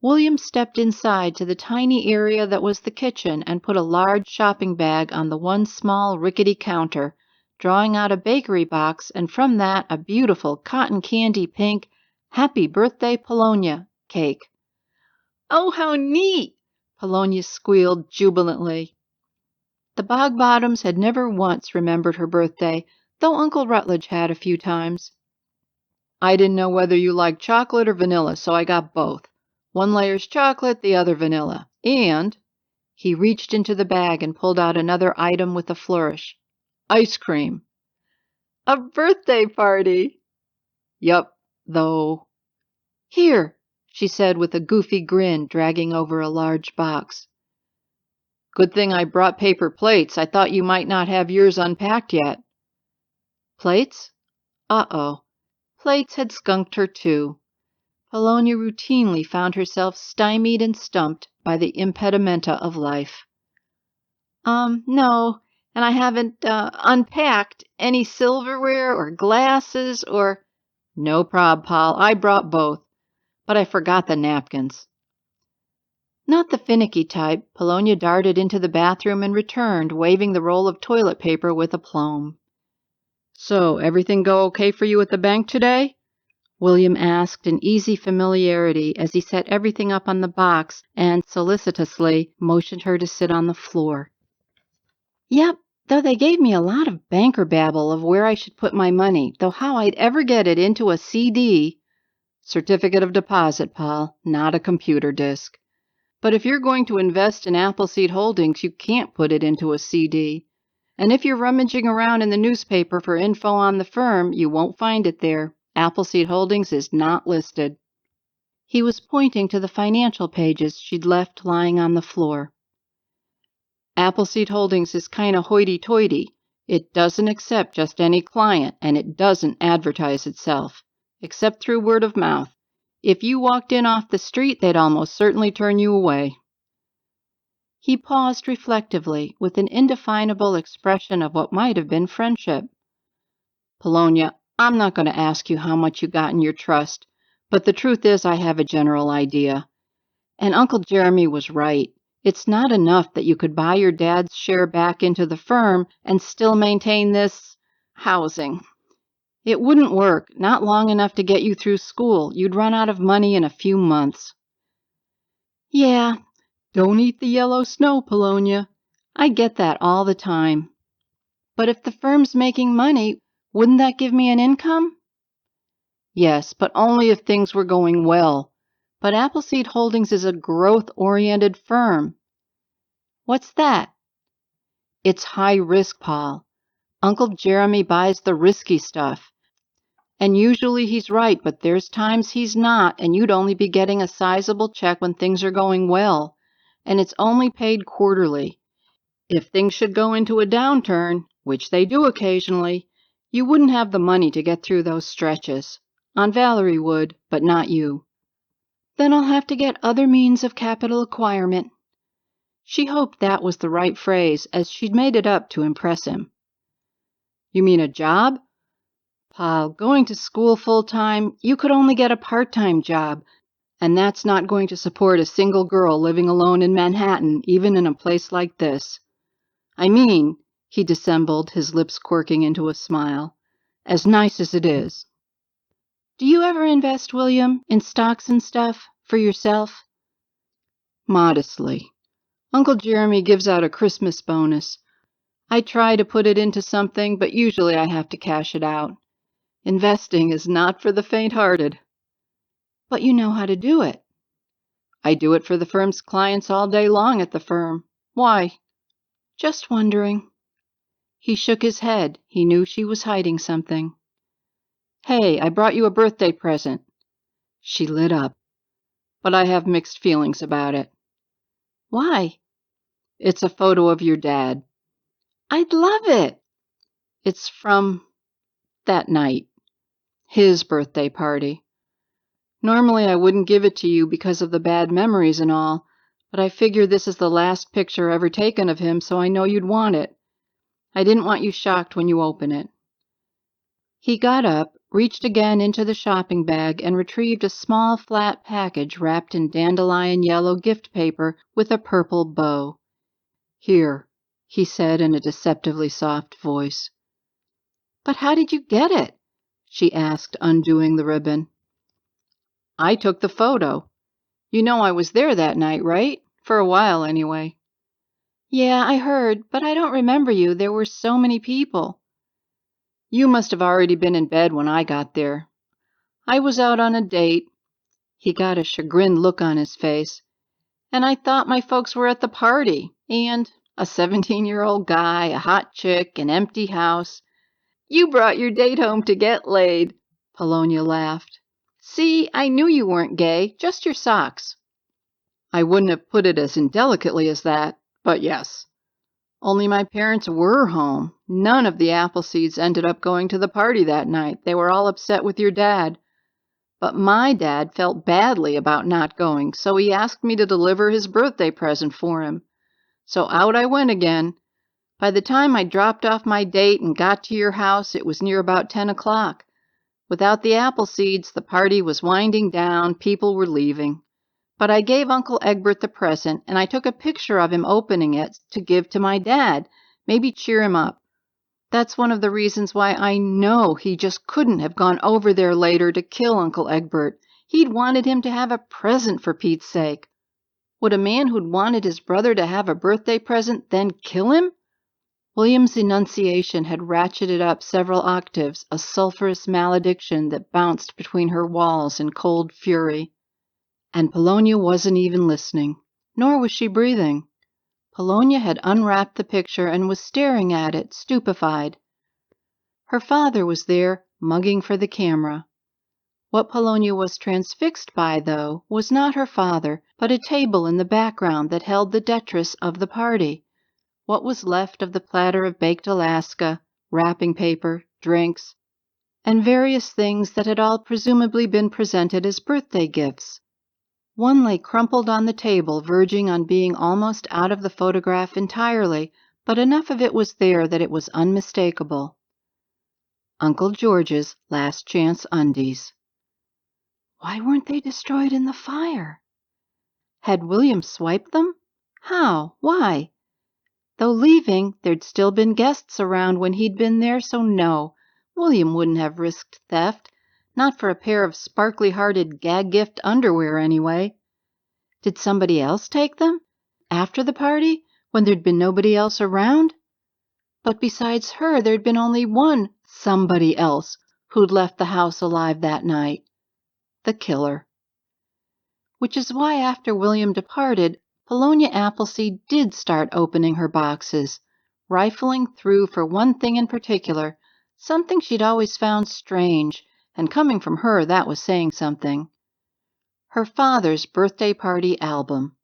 William stepped inside to the tiny area that was the kitchen and put a large shopping bag on the one small rickety counter, drawing out a bakery box and from that a beautiful cotton candy pink Happy Birthday Polonia cake. Oh, how neat! Polonia squealed jubilantly. The Bog Bottoms had never once remembered her birthday, though Uncle Rutledge had a few times. I didn't know whether you liked chocolate or vanilla, so I got both. One layer's chocolate, the other vanilla. And he reached into the bag and pulled out another item with a flourish. Ice cream. A birthday party. Yup, though. Here, she said with a goofy grin, dragging over a large box. Good thing I brought paper plates. I thought you might not have yours unpacked yet. Plates? Uh-oh. Plates had skunked her too. Polonia routinely found herself stymied and stumped by the impedimenta of life. No, and I haven't, unpacked any silverware or glasses or... No prob, Pol. I brought both, but I forgot the napkins. Not the finicky type, Polonia darted into the bathroom and returned, waving the roll of toilet paper with aplomb. So, everything go okay for you at the bank today? William asked in easy familiarity as he set everything up on the box and solicitously motioned her to sit on the floor. Yep, though they gave me a lot of banker babble of where I should put my money, though how I'd ever get it into a CD. Certificate of deposit, Paul, not a computer disk. But if you're going to invest in Appleseed Holdings, you can't put it into a CD. And if you're rummaging around in the newspaper for info on the firm, you won't find it there. Appleseed Holdings is not listed. He was pointing to the financial pages she'd left lying on the floor. Appleseed Holdings is kind of hoity-toity. It doesn't accept just any client, and it doesn't advertise itself, except through word of mouth. If you walked in off the street, they'd almost certainly turn you away. He paused reflectively, with an indefinable expression of what might have been friendship. Polonia, I'm not going to ask you how much you got in your trust, but the truth is I have a general idea. And Uncle Jeremy was right. It's not enough that you could buy your dad's share back into the firm and still maintain this housing. It wouldn't work, not long enough to get you through school. You'd run out of money in a few months. Yeah, don't eat the yellow snow, Polonia. I get that all the time. But if the firm's making money, wouldn't that give me an income? Yes, but only if things were going well. But Appleseed Holdings is a growth-oriented firm. What's that? It's high risk, Paul. Uncle Jeremy buys the risky stuff. And usually he's right, but there's times he's not, and you'd only be getting a sizable check when things are going well. And it's only paid quarterly. If things should go into a downturn, which they do occasionally, you wouldn't have the money to get through those stretches. Aunt Valerie would, but not you. Then I'll have to get other means of capital acquirement. She hoped that was the right phrase, as she'd made it up to impress him. You mean a job? Paul, going to school full-time, you could only get a part-time job, and that's not going to support a single girl living alone in Manhattan, even in a place like this. I mean, he dissembled, his lips quirking into a smile, as nice as it is. Do you ever invest, William, in stocks and stuff, for yourself? Modestly. Uncle Jeremy gives out a Christmas bonus. I try to put it into something, but usually I have to cash it out. Investing is not for the faint-hearted. But you know how to do it. I do it for the firm's clients all day long at the firm. Why? Just wondering. He shook his head. He knew she was hiding something. Hey, I brought you a birthday present. She lit up. But I have mixed feelings about it. Why? It's a photo of your dad. I'd love it. It's from that night. His birthday party. Normally I wouldn't give it to you because of the bad memories and all, but I figure this is the last picture ever taken of him, so I know you'd want it. I didn't want you shocked when you open it. He got up, reached again into the shopping bag, and retrieved a small flat package wrapped in dandelion yellow gift paper with a purple bow. Here, he said in a deceptively soft voice. But how did you get it? She asked, undoing the ribbon. I took the photo. You know I was there that night, right? For a while, anyway. Yeah, I heard, but I don't remember you. There were so many people. You must have already been in bed when I got there. I was out on a date. He got a chagrined look on his face. And I thought my folks were at the party. And a 17-year-old guy, a hot chick, an empty house. You brought your date home to get laid. Polonia laughed. See, I knew you weren't gay, just your socks. I wouldn't have put it as indelicately as that, but yes. Only my parents were home. None of the Appleseeds ended up going to the party that night. They were all upset with your dad. But my dad felt badly about not going, so he asked me to deliver his birthday present for him. So out I went again. By the time I dropped off my date and got to your house, it was near about 10 o'clock. Without the Appleseeds, the party was winding down, people were leaving. But I gave Uncle Egbert the present, and I took a picture of him opening it to give to my dad, maybe cheer him up. That's one of the reasons why I know he just couldn't have gone over there later to kill Uncle Egbert. He'd wanted him to have a present for Pete's sake. Would a man who'd wanted his brother to have a birthday present then kill him? William's enunciation had ratcheted up several octaves, a sulphurous malediction that bounced between her walls in cold fury. And Polonia wasn't even listening, nor was she breathing. Polonia had unwrapped the picture and was staring at it, stupefied. Her father was there, mugging for the camera. What Polonia was transfixed by, though, was not her father, but a table in the background that held the detritus of the party. What was left of the platter of baked Alaska, wrapping paper, drinks, and various things that had all presumably been presented as birthday gifts. One lay crumpled on the table, verging on being almost out of the photograph entirely, but enough of it was there that it was unmistakable. Uncle George's last chance undies. Why weren't they destroyed in the fire? Had William swiped them? How? Why? Though leaving, there'd still been guests around when he'd been there, so no, William wouldn't have risked theft, not for a pair of sparkly-hearted gag-gift underwear anyway. Did somebody else take them? After the party, when there'd been nobody else around? But besides her, there'd been only one somebody else who'd left the house alive that night. The killer. Which is why after William departed, Polonia Appleseed did start opening her boxes, rifling through for one thing in particular, something she'd always found strange, and coming from her, that was saying something. Her father's birthday party album.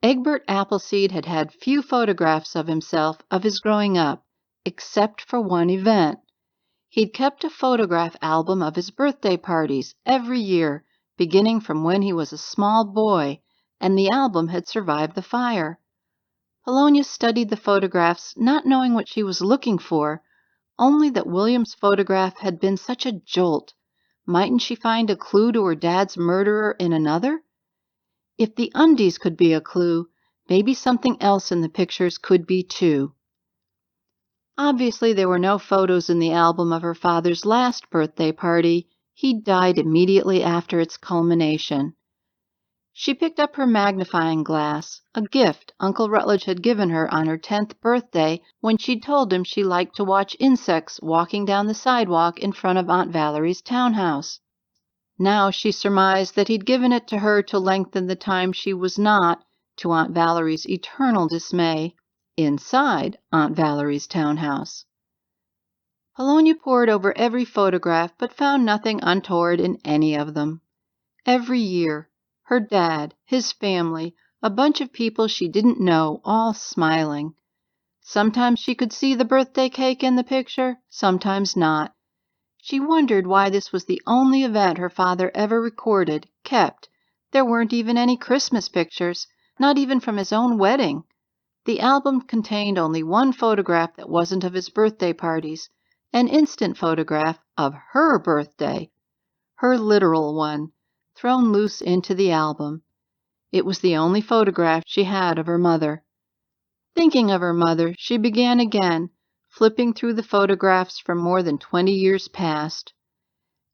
Egbert Appleseed had had few photographs of himself of his growing up, except for one event. He'd kept a photograph album of his birthday parties every year, beginning from when he was a small boy, and the album had survived the fire. Polonia studied the photographs, not knowing what she was looking for, only that William's photograph had been such a jolt. Mightn't she find a clue to her dad's murderer in another? If the undies could be a clue, maybe something else in the pictures could be too. Obviously, there were no photos in the album of her father's last birthday party. He died immediately after its culmination. She picked up her magnifying glass, a gift Uncle Rutledge had given her on her 10th birthday when she'd told him she liked to watch insects walking down the sidewalk in front of Aunt Valerie's townhouse. Now she surmised that he'd given it to her to lengthen the time she was not, to Aunt Valerie's eternal dismay, inside Aunt Valerie's townhouse. Polonia pored over every photograph but found nothing untoward in any of them. Every year, her dad, his family, a bunch of people she didn't know, all smiling. Sometimes she could see the birthday cake in the picture, sometimes not. She wondered why this was the only event her father ever recorded, kept. There weren't even any Christmas pictures, not even from his own wedding. The album contained only one photograph that wasn't of his birthday parties, an instant photograph of her birthday, her literal one, thrown loose into the album. It was the only photograph she had of her mother. Thinking of her mother, she began again, flipping through the photographs from more than 20 years past.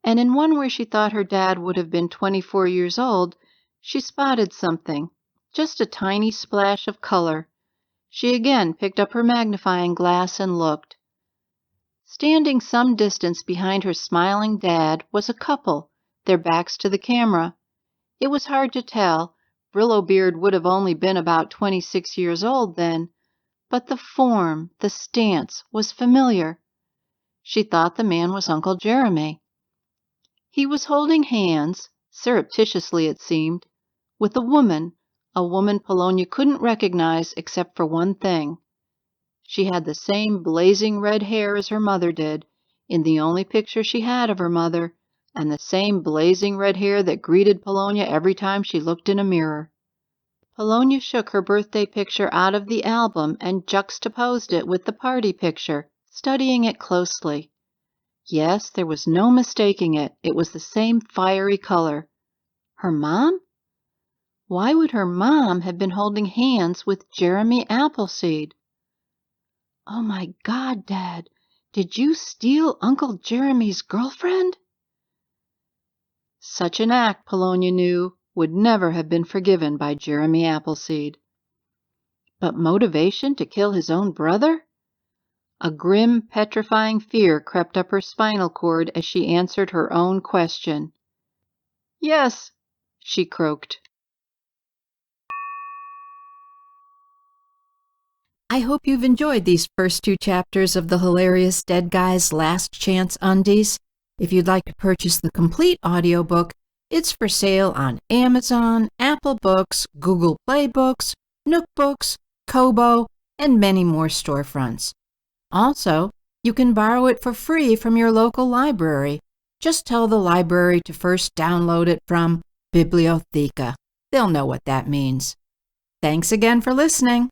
And in one where she thought her dad would have been 24 years old, she spotted something, just a tiny splash of color. She again picked up her magnifying glass and looked. Standing some distance behind her smiling dad was a couple, their backs to the camera. It was hard to tell. Brillo Beard would have only been about 26 years old then, but the form, the stance, was familiar. She thought the man was Uncle Jeremy. He was holding hands, surreptitiously it seemed, with a woman Polonia couldn't recognize except for one thing. She had the same blazing red hair as her mother did, in the only picture she had of her mother, and the same blazing red hair that greeted Polonia every time she looked in a mirror. Polonia shook her birthday picture out of the album and juxtaposed it with the party picture, studying it closely. Yes, there was no mistaking it. It was the same fiery color. Her mom? Why would her mom have been holding hands with Jeremy Appleseed? Oh my God, Dad, did you steal Uncle Jeremy's girlfriend? Such an act, Polonia knew, would never have been forgiven by Jeremy Appleseed. But motivation to kill his own brother? A grim, petrifying fear crept up her spinal cord as she answered her own question. Yes, she croaked. I hope you've enjoyed these first 2 chapters of the hilarious Dead Guy's Last Chance Undies. If you'd like to purchase the complete audiobook, it's for sale on Amazon, Apple Books, Google Play Books, Nook Books, Kobo, and many more storefronts. Also, you can borrow it for free from your local library. Just tell the library to first download it from Bibliotheca. They'll know what that means. Thanks again for listening.